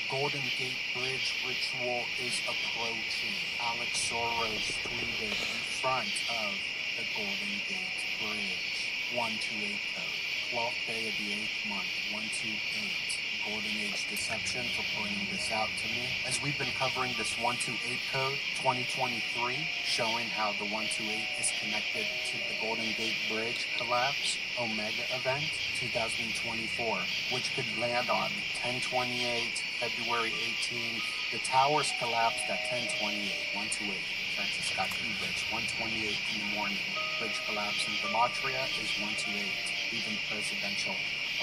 S9: Golden Gate Bridge ritual is approaching. Alex Soros tweeted in front of the Golden Gate Bridge. 128 code. 12th day of the 8th month. 128. Golden Age Deception for pointing this out to me. As we've been covering this 128 code 2023, showing how the 128 is connected to the Golden Gate Bridge collapse Omega event 2024, which could land on 10/28, February 18. The towers collapsed at 10/28, 128. Francis Scott Key Bridge, 128 in the morning. Bridge collapse in Gematria is 128. Even presidential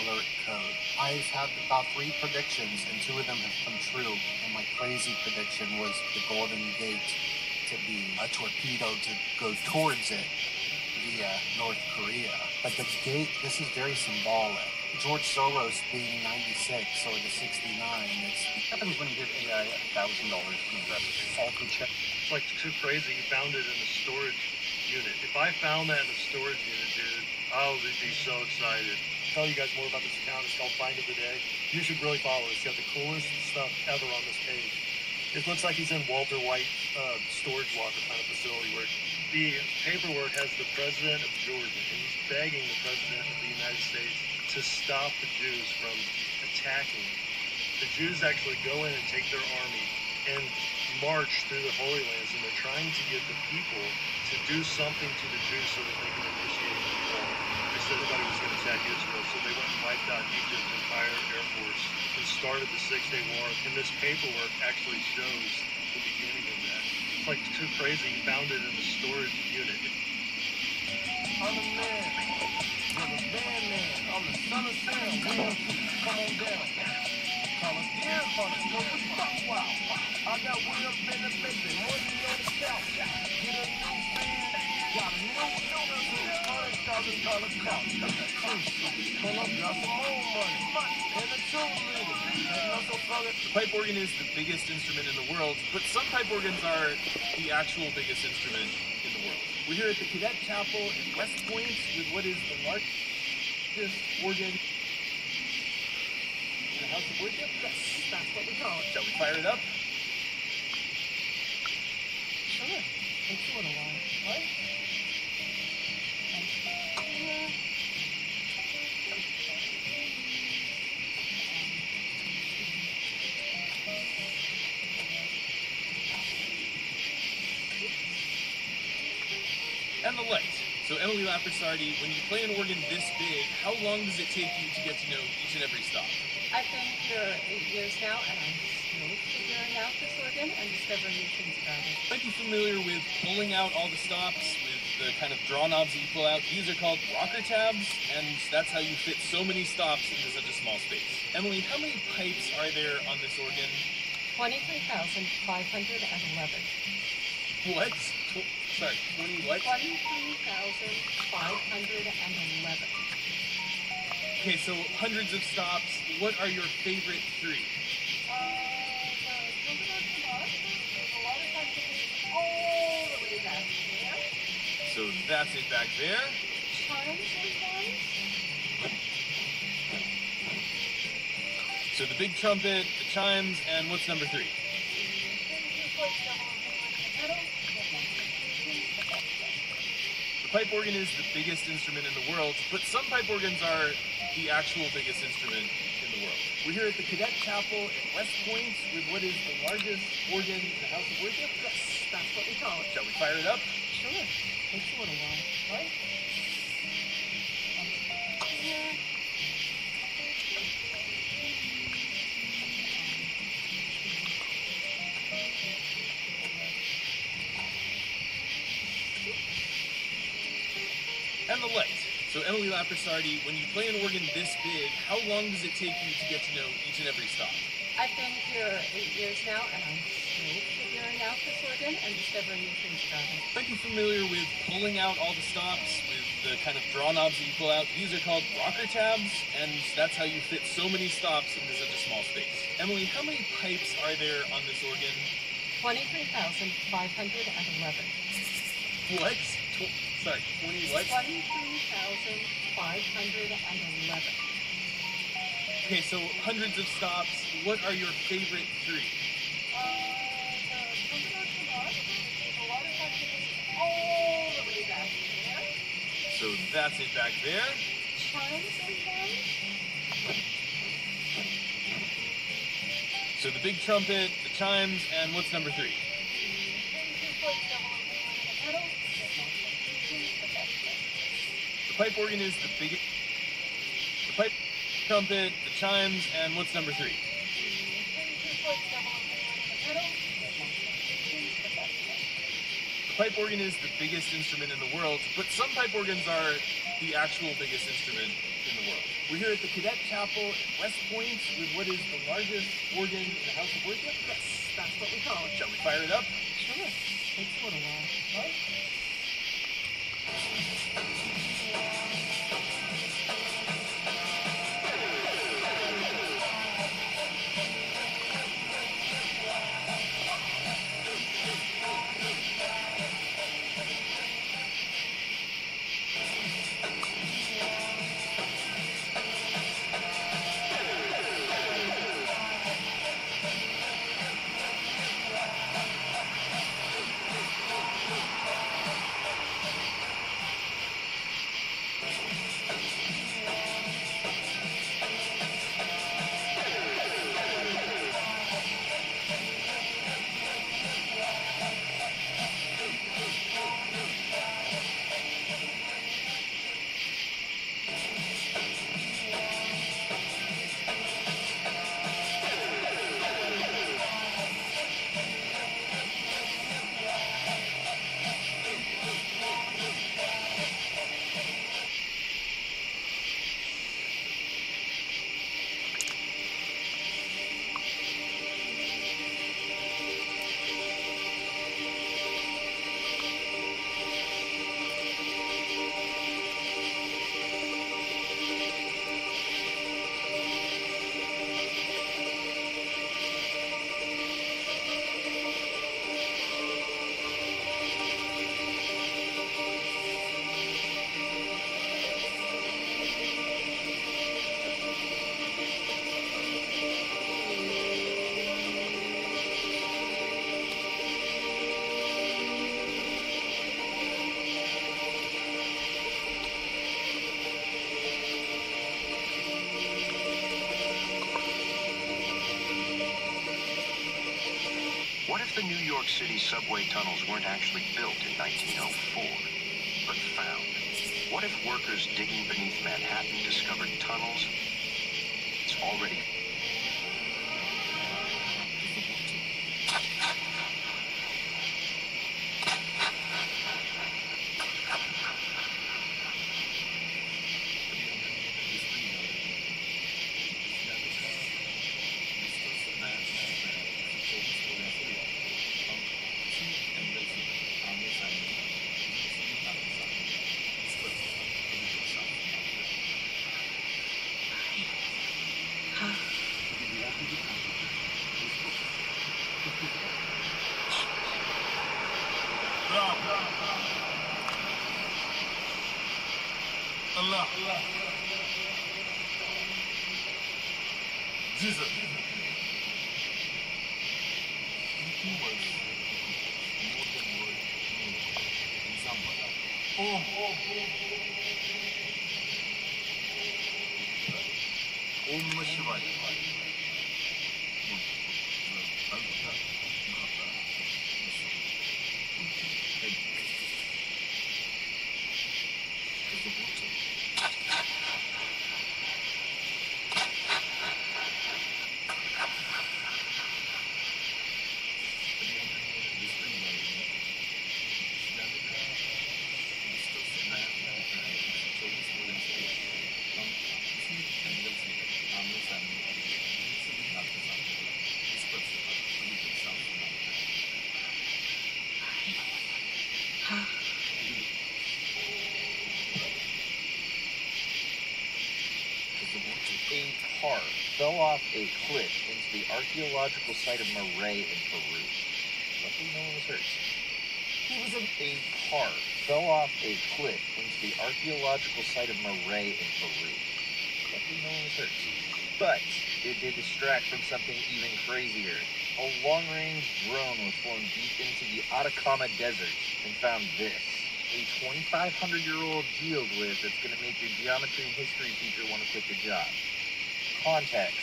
S9: alert code. I've had about 3 predictions and 2 of them have come true. And my crazy prediction was the Golden Gate to be a torpedo to go towards it via North Korea. But the gate, this is very symbolic. George Soros being 96 or the 69, it's...
S15: What happens when you give AI $1,000 to invest? All can check.
S14: It's like too crazy. He found it in a storage unit. If I found that in a storage unit, dude, I would be so excited. I'll tell you guys more about this account. It's called Find of the Day. You should really follow it. It's got the coolest stuff ever on this page. It looks like he's in Walter White storage locker kind of facility where the paperwork has the president of Georgia, and he's begging the president of the United States to stop the Jews from attacking. The Jews actually go in and take their army and march through the Holy Lands, and they're trying to get the people to do something to the Jews so that they can initiate the war. They said everybody was going to attack Israel, so they went and wiped out Egypt's entire air force and started the 6-day war. And this paperwork actually shows the beginning of that. It's like too crazy. He found it in the storage unit.
S6: I'm a man. You're a bad man. I'm the son of Sam. Come on down. Call us the air hunters. No, we fuck wild. I got way up in the baby. Money on the couch. Get a new fan. Got a new $100,000 couch. Pull up, got some more money. And a 2-liter.
S1: The pipe organ is the biggest instrument in the world, but some pipe organs are the actual biggest instrument in the world. We're here at the Cadet Chapel in West Point with what is the largest organ in the House of Worship. Yes, that's what we call it. Shall we fire it up?
S16: Sure. It's a little while. What?
S1: the light. So Emily Laprisardi, when you play an organ this big, how long does it take you to get to know each and every stop?
S13: I've been here 8 years now, and I'm still figuring out this organ and discovering new things about it.
S1: Might be familiar with pulling out all the stops with the kind of draw knobs that you pull out. These are called rocker tabs, and that's how you fit so many stops into such a small space. Emily, how many pipes are there on this organ?
S13: 23,511.
S1: What? Sorry, 20 what?
S13: 23,511.
S1: Okay, so hundreds of stops. What are your favorite three? So that's it back there. So the big trumpet, the chimes, and what's number three? The pipe organ is the biggest instrument in the world, but some pipe organs are the actual biggest instrument in the world. We're here at the Cadet Chapel at West Point with what is the largest organ in the House of Worship.
S13: Yes, that's what we call it.
S1: Shall we fire it up?
S13: Sure. Takes a little while, right?
S1: And the light. So Emily Laprisardi, when you play an organ this big, how long does it take you to get to know each and every stop?
S13: I've been here 8 years now, and I'm still figuring out this organ and discovering new things about it.
S1: Might be familiar with pulling out all the stops with the kind of draw knobs that you pull out. These are called rocker tabs, and that's how you fit so many stops into such a small space. Emily, how many pipes are there on this organ?
S13: 23,511.
S1: What? Sorry, 20 what?
S13: 23,511.
S1: Okay, so hundreds of stops. What are your favorite three? So that's it back there. So the big trumpet, the chimes, and what's number three? The pipe organ is the biggest. The pipe, trumpet, the chimes, and what's number three? The pipe organ is the biggest instrument in the world, but some pipe organs are the actual biggest instrument in the world. We're here at the Cadet Chapel at West Point with what is the largest organ in the House of Worship.
S13: Yes, that's what we call it.
S1: Shall we fire it up?
S13: Sure. Takes a little while, right?
S10: What if the New York City subway tunnels weren't actually built in 1904, but What if workers digging beneath Manhattan discovered tunnels? It's already...
S6: Allah. Jesus. Om Shivaya.
S19: A car fell off a cliff into the archaeological site of Marais in Peru. Luckily, no one was hurt. A car fell off a cliff into the archaeological site of Marais in Peru. Luckily, no one was hurt. But it did distract from something even crazier. A long-range drone was flown deep into the Atacama Desert and found this. A 2,500-year-old geoglyph that's going to make your geometry and history teacher want to quit the job. Context.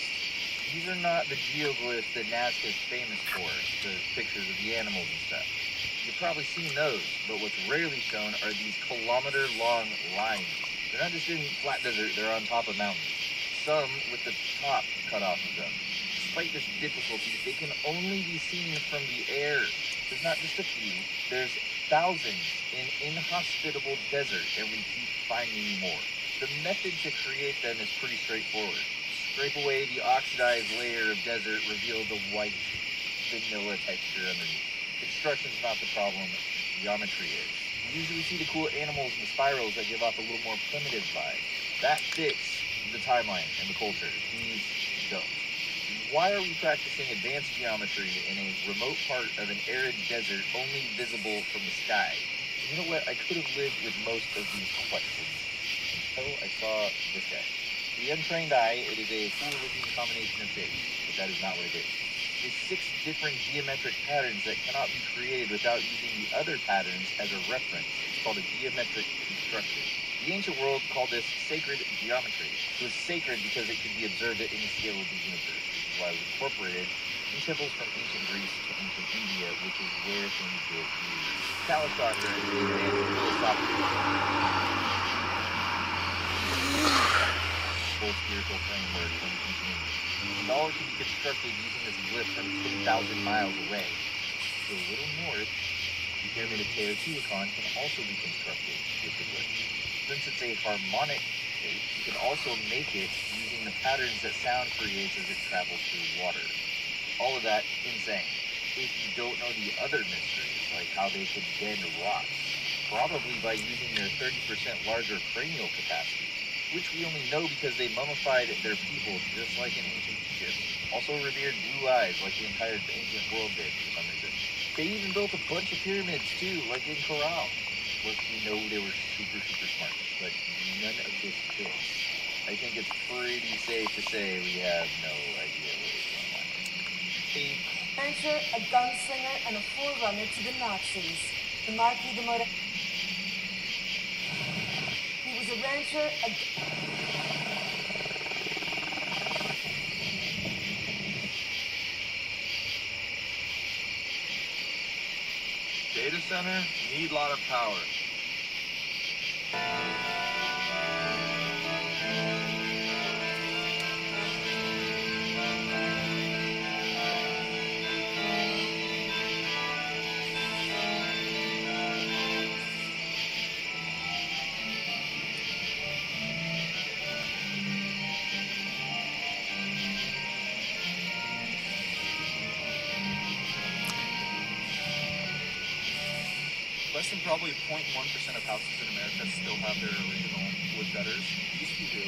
S19: These are not the geoglyphs that Nazca is famous for, the pictures of the animals and stuff. You've probably seen those, but what's rarely shown are these kilometer-long lines. They're not just in flat desert, they're on top of mountains. Some with the top cut off of them. Despite this difficulty, they can only be seen from the air. There's not just a few, there's thousands in inhospitable desert, and we keep finding more. The method to create them is pretty straightforward. Scrape away the oxidized layer of desert, reveal the white vanilla texture underneath. Construction's not the problem, geometry is. You usually see the cool animals and the spirals that give off a little more primitive vibe. That fits the timeline and the culture. These don't. Why are we practicing advanced geometry in a remote part of an arid desert only visible from the sky? And you know what? I could have lived with most of these questions until I saw this guy. To the untrained eye, it is a cool-looking combination of shapes, but that is not what it is. It is 6 different geometric patterns that cannot be created without using the other patterns as a reference. It's called a geometric construction. The ancient world called this sacred geometry. It was sacred because it could be observed at any scale of the universe, which is why it was incorporated in temples from ancient Greece to ancient India, which is where things get used. Kalachakra is the advanced philosophical full spiritual framework from ancient India. And all can be constructed using this glyph from 10,000 miles away. So a little north, the pyramid of Teotihuacan can also be constructed with the glyph. Since it's a harmonic shape, you can also make it using the patterns that sound creates as it travels through water. All of that insane. If you don't know the other mysteries, like how they can bend rocks, probably by using their 30% larger cranial capacity, which we only know because they mummified their people just like in ancient Egypt. Also revered blue eyes like the entire ancient world did for some reason. They even built a bunch of pyramids too, like in Corral. Look, we know they were super smart, but none of this fits. I think it's pretty safe to say we have no idea what is going on.
S21: Rancher, a gunslinger, and a forerunner to the Nazis. The Marquis de Moret. He was a rancher,
S20: Data center, need a lot of power.
S1: Less than probably 0.1% of houses in America still have their original wood gutters. These few do.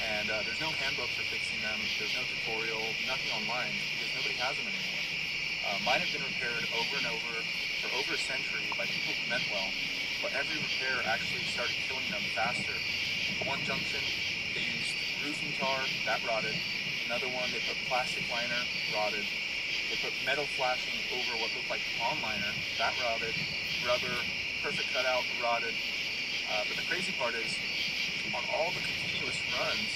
S1: And there's no handbook for fixing them. There's no tutorial, nothing online, because nobody has them anymore. Mine have been repaired over and over for over a century by people who meant well, but every repair actually started killing them faster. One junction, they used roofing tar, that rotted. Another one, they put plastic liner, rotted. They put metal flashing over what looked like pond liner, that rotted. Rubber, perfect cutout, rotted. But the crazy part is, on all the continuous runs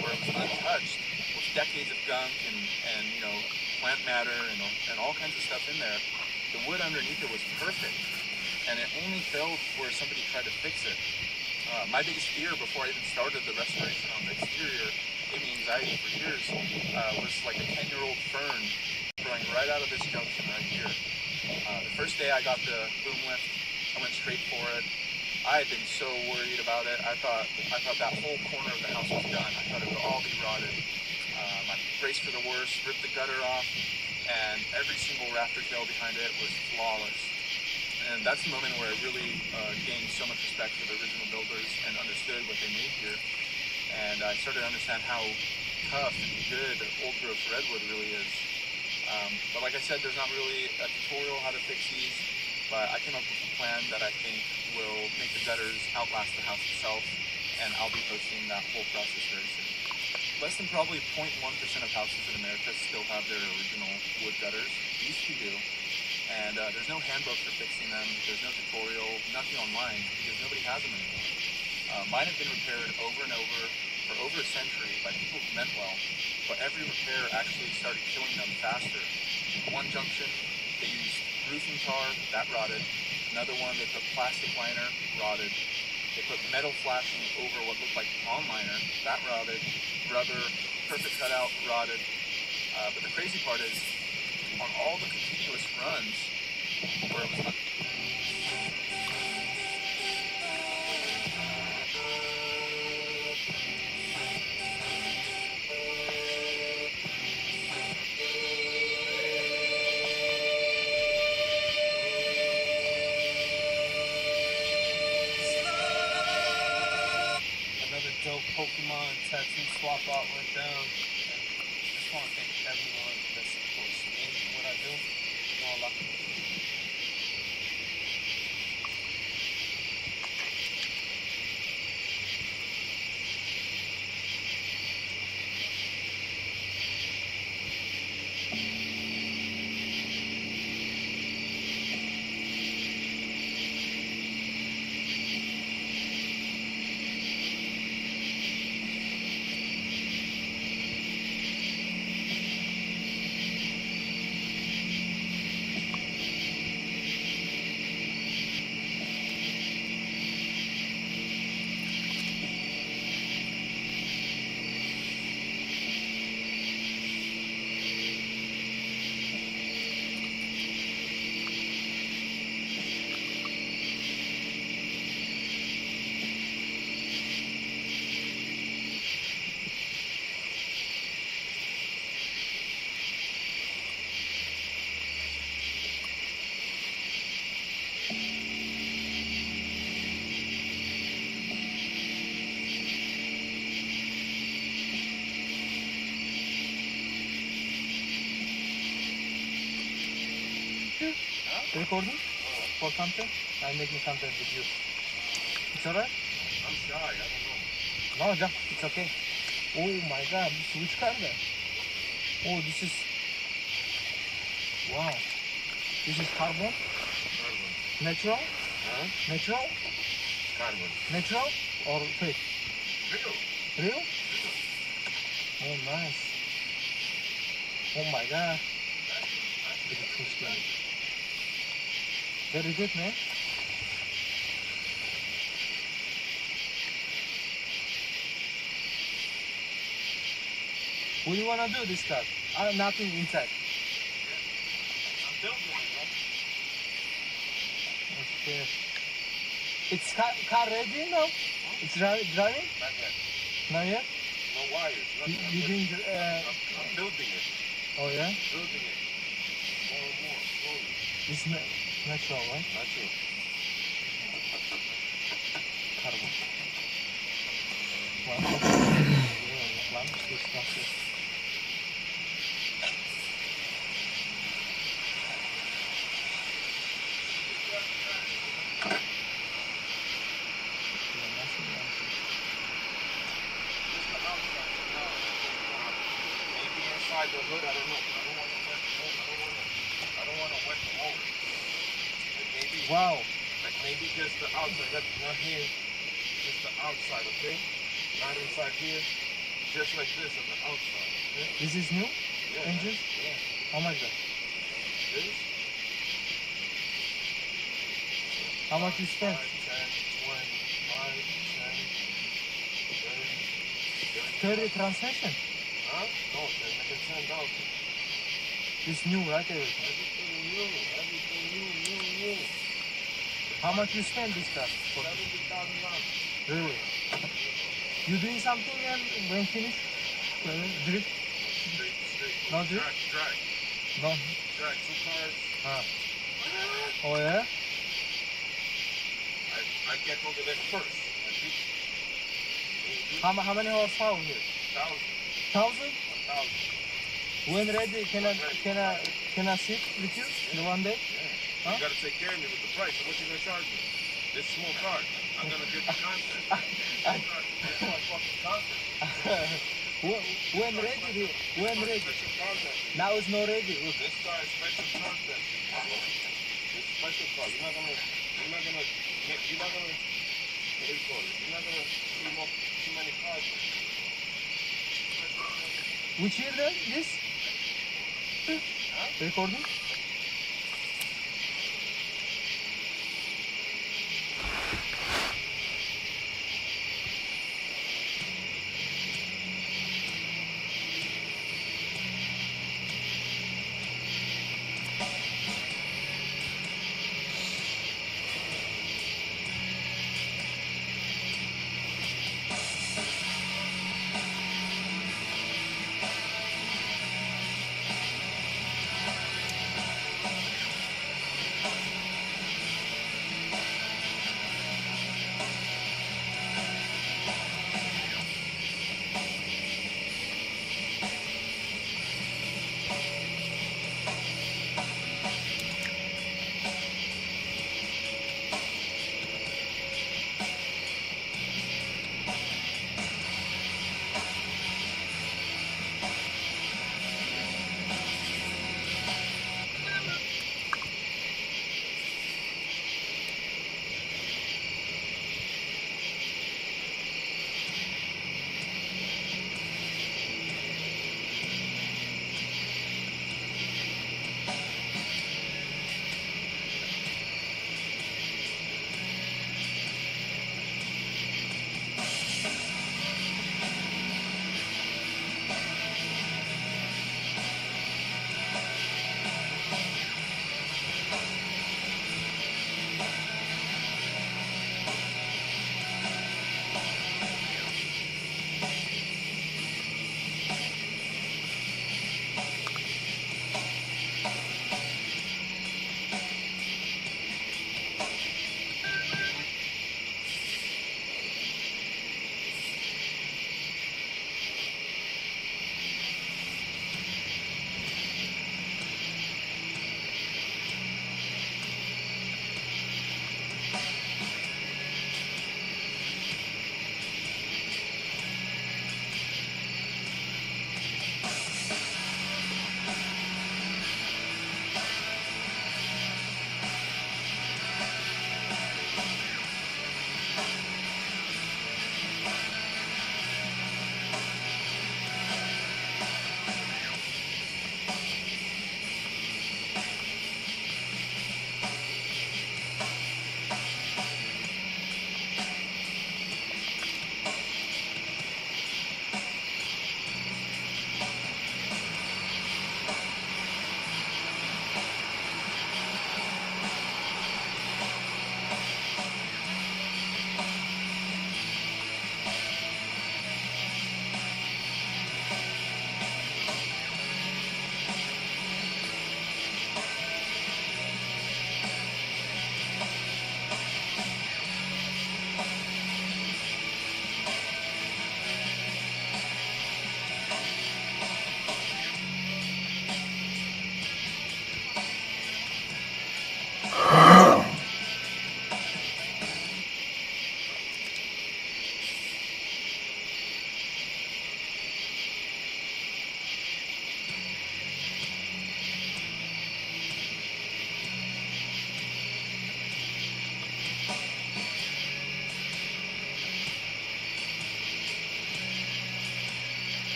S1: where it was untouched, with decades of gunk and you know, plant matter and all kinds of stuff in there, the wood underneath it was perfect. And it only failed where somebody tried to fix it. My biggest fear before I even started the restoration on the exterior, gave me anxiety for years, was like a 10-year-old fern growing right out of this junction right here. The first day I got the boom lift, I went straight for it. I had been so worried about it. I thought that whole corner of the house was done. I thought it would all be rotted. I braced for the worst, ripped the gutter off, and every single rafter tail behind it was flawless. And that's the moment where I really gained so much respect for the original builders and understood what they made here. And I started to understand how tough and good old growth redwood really is. But like I said, there's not really a tutorial how to fix these, but I came up with a plan that I think will make the gutters outlast the house itself, and I'll be posting that whole process very soon. Less than probably 0.1% of houses in America still have their original wood gutters. These two do. And there's no handbook for fixing them. There's no tutorial, nothing online, because nobody has them anymore. Mine have been repaired over and over for over a century by people who meant well, but every repair actually started killing them faster. One junction, they used roofing tar, that rotted. Another one, they put plastic liner, rotted. They put metal flashing over what looked like pond liner, that rotted. Rubber, perfect cutout, rotted. But the crazy part is, on all the continuous runs where it was
S12: another dope Pokemon tattoo swap out went down. I just want to thank everyone that supports me and what I do. Voila. Recording for content? I'm making content with you. It's alright?
S1: I'm shy, I don't know.
S12: No, Jack, it's okay. Oh my god, which car there? Oh, this is... Wow. This is carbon?
S1: Carbon.
S12: Natural?
S1: Huh?
S12: Natural?
S1: Carbon.
S12: Natural or fake?
S1: Real.
S12: Real? Oh, nice. Oh my god. Beautiful skin. Very good, man. What do you wanna do this car? Nothing inside.
S1: I'm building it,
S12: Okay. It's car ready now? It's driving?
S1: Not yet.
S12: Not yet?
S1: No wires. Nothing.
S12: You doing?
S1: I'm building it.
S12: Oh yeah.
S1: Building it. More and more. Slowly.
S12: It's natural, right?
S1: Natural.
S6: inside the hood, I don't know. I don't want to wet the motor. Like maybe,
S12: Wow.
S6: like maybe just the outside, not here, just the outside, okay? Not inside here, just like this on the outside, okay?
S12: This is new?
S6: Yeah.
S12: Engine?
S6: Yeah.
S12: How much that?
S6: This?
S12: How much you spent?
S6: 5, 10, 25, 10, 30,
S12: 30 transmission.
S6: Huh? No, they're making 10,000.
S12: It's new, right? Everything.
S6: Everything new.
S12: How much you spend this car?
S6: $70,000.
S12: Really? You doing something when finished? Drip?
S6: Straight.
S12: No drip?
S6: Drag.
S12: No.
S6: Drag 2 cars.
S12: Ah. Oh yeah?
S6: I get over there first.
S12: How many horsepower here?
S6: 1,000.
S12: 1,000? When ready, can I sit with you the one day?
S6: Yeah. You gotta take care of me with the price. How much you gonna charge me? This small car. I'm gonna get the content. This is my fucking content.
S12: When ready?
S6: Special content.
S12: Now it's not ready. Look.
S6: This car is special content. This special car. You're not gonna, what do you call it? You're not gonna see too many cars.
S12: Which year then? This? Recording?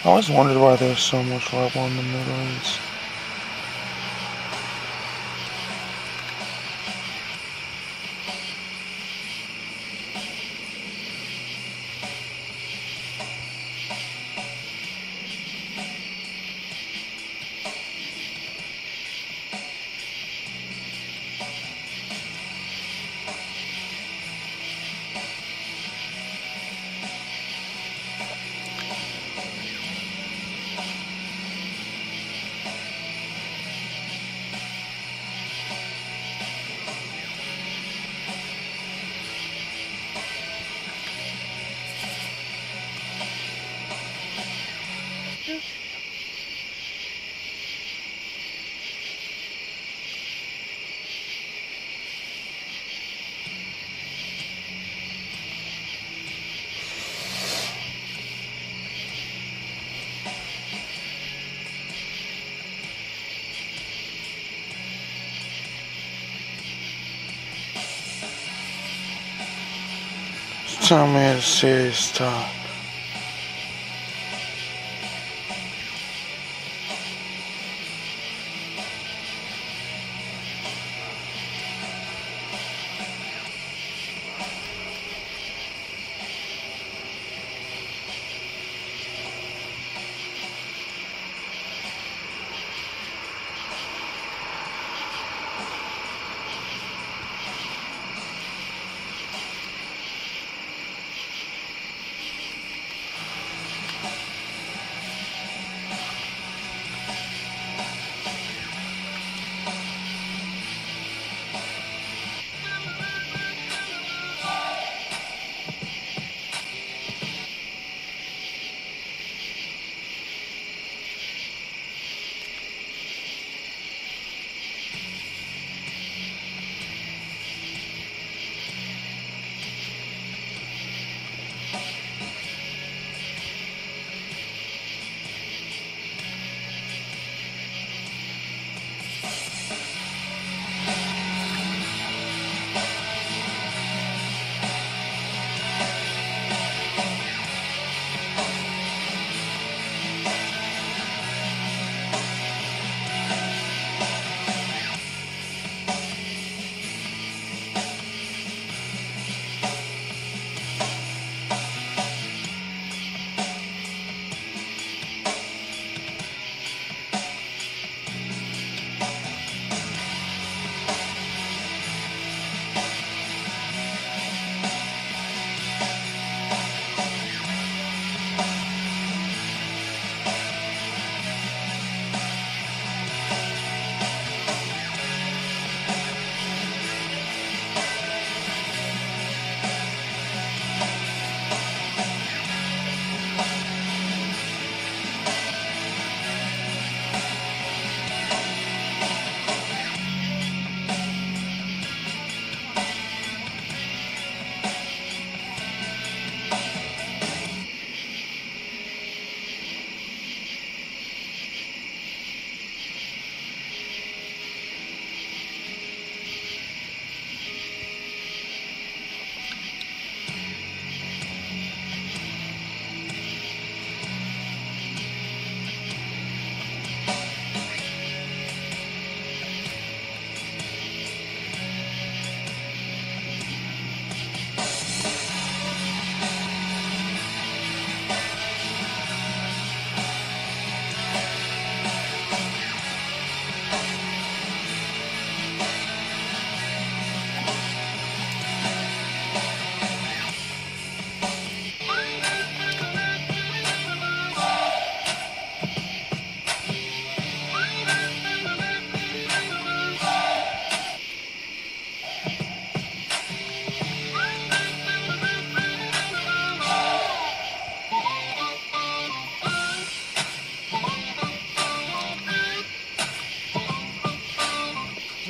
S18: I always wondered why there's so much rubble in the Middle East. Tell me it's serious talk.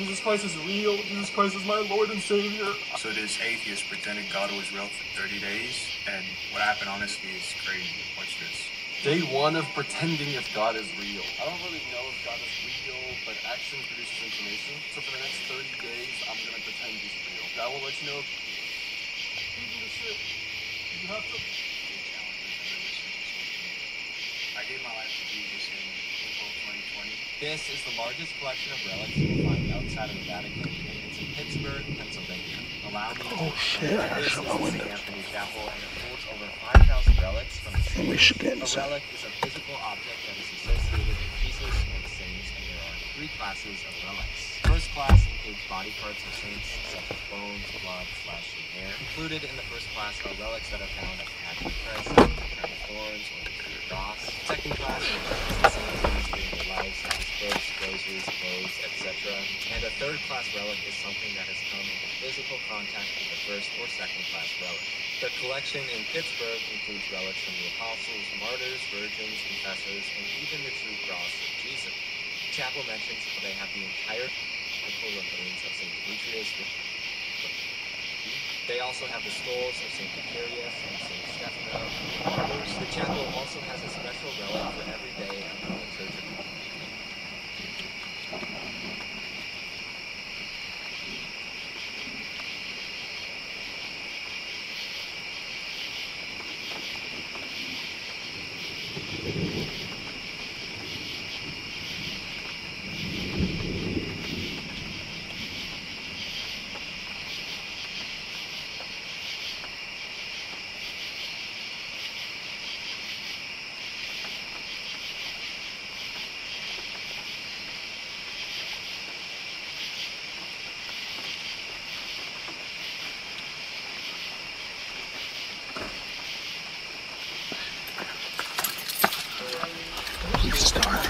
S14: Jesus Christ is real. Jesus Christ is my Lord and Savior.
S15: So this atheist pretended God was real for 30 days, and what happened honestly is crazy. Watch this.
S1: Day one of pretending if God is real. I don't really know if God is real, but action produces information. So for the next 30 days, I'm going to pretend he's real. That will let you know.
S14: You have to.
S15: I gave my life to Jesus in April 2020.
S19: This is the largest collection of relics you will find outside of the Vatican, and it's in Pittsburgh, Pennsylvania. Allow me to
S18: shit, I gotta
S19: this
S18: shut
S19: is
S18: my
S19: the
S18: windows.
S19: St. Anthony Chapel, and it holds over 5,000 relics from the
S18: And we should get
S19: A
S18: inside.
S19: relic is a physical object that is associated with Jesus or the saints, and there are 3 classes of relics. First class includes body parts of saints, such as bones, blood, flesh, and hair. Included in the first class are relics that are found at the Passion of Christ, the crown of thorns, or the cross. Second class are relics the saints used during their lives, such as books, rosaries, clothes, etc. And a third class relic is something that has come into physical contact with the first or second class relic. The collection in Pittsburgh includes relics from the apostles, martyrs, virgins, confessors, and even the true cross of Jesus. The chapel mentions how they have the entire remains of St. Demetrius. They also have the skulls of St. Macarius and St. Stephanus, martyrs. The chapel also has a special relic for every day among the Church of
S18: Restart.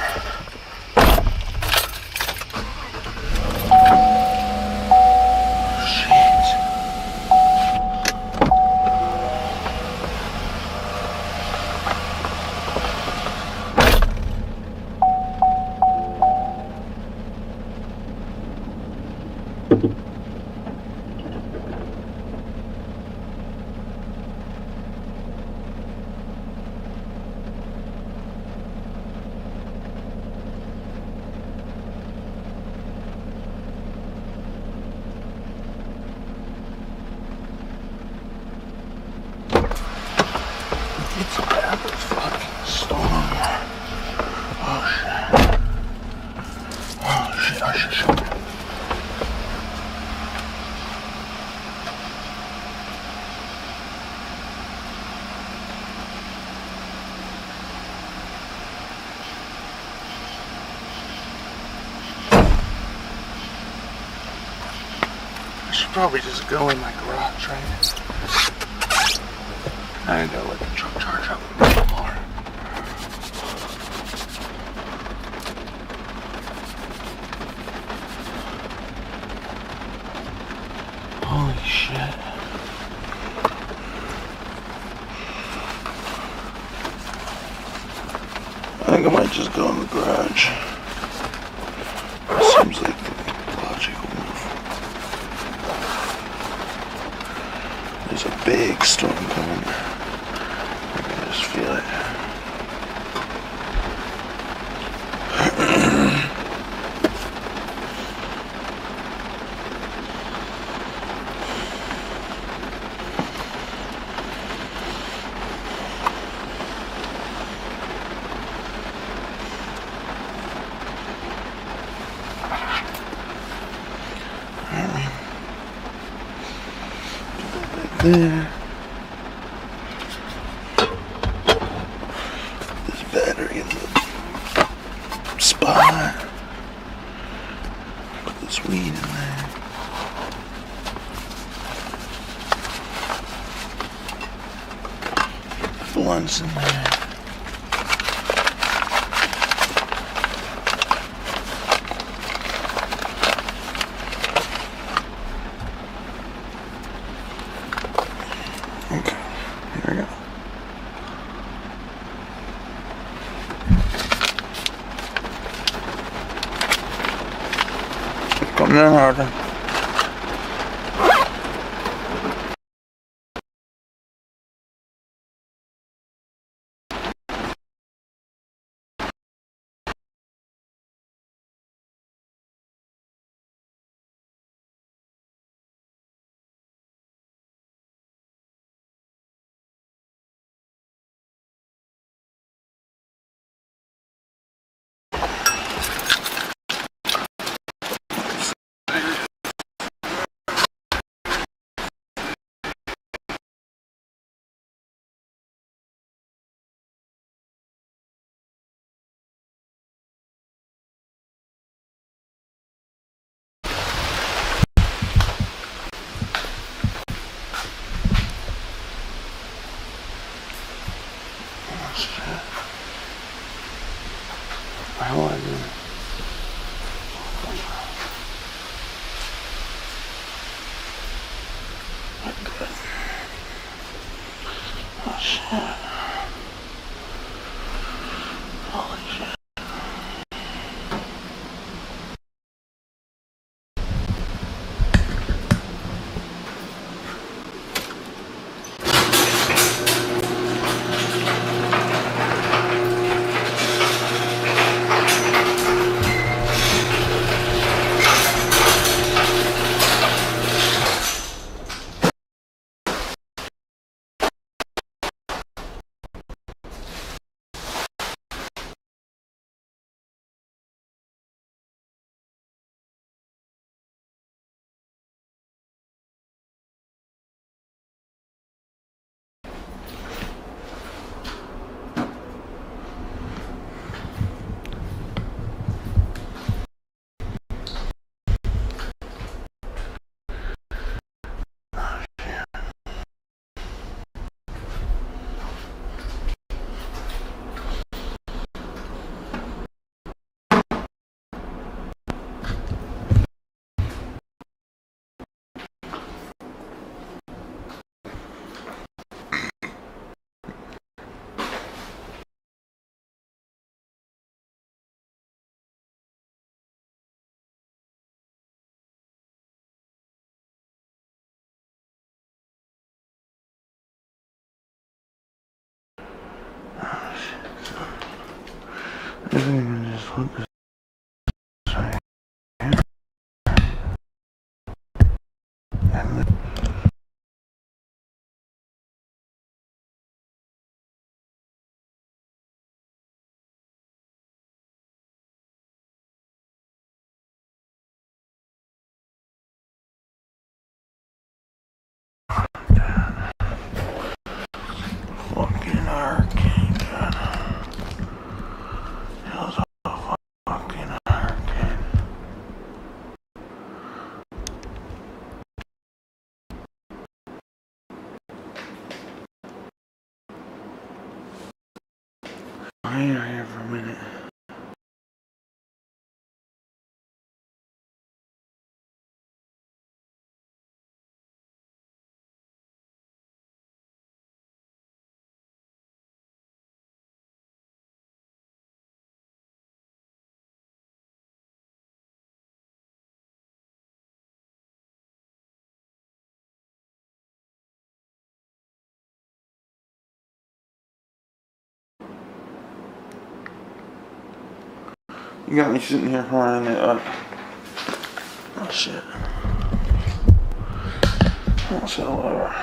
S18: It's a bad fucking storm. Oh shit. Oh shit, oh shit, shit. I should probably just go in my garage, right? I gotta let the truck charge up a bit more. Holy shit. I think I might just go in the garage. Seems like the logical move. There's a big storm coming. I can just feel it. There. This battery in the spot. Put this weed in there. Blunts in there. Okay, here we go. Come down harder. I think I can just put this right here. And then fucking hurricane, God. It was a fucking hurricane. Hang out here for a minute. You got me sitting here frying it up. Oh shit. Whatsoever.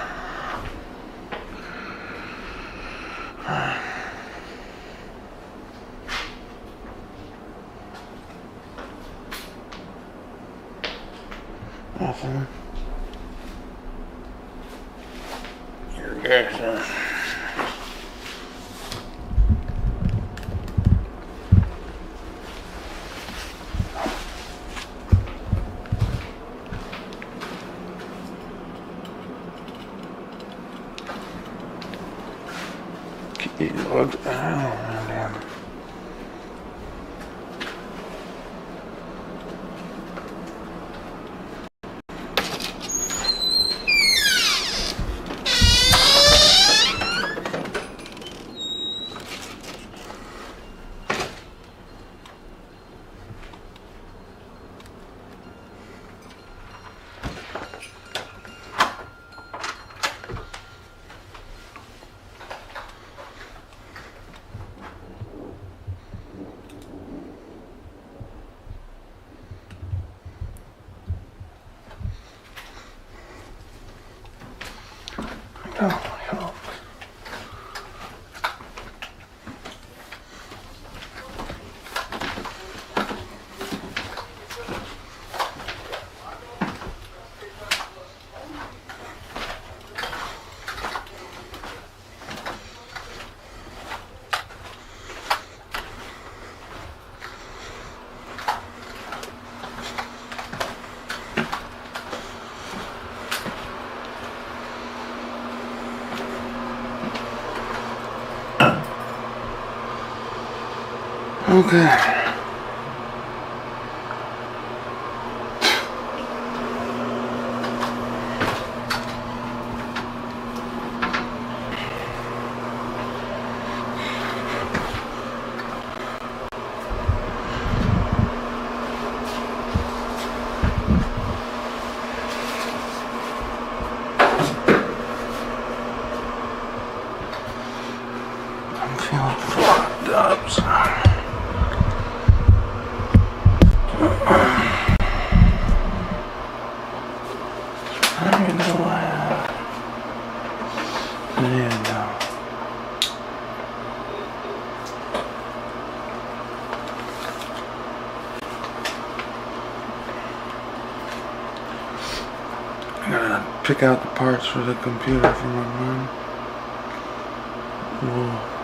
S18: Nothing. Here we go, son. It looks, I don't know, damn. Oh my God. Okay. Pick out the parts for the computer for my mom. Whoa.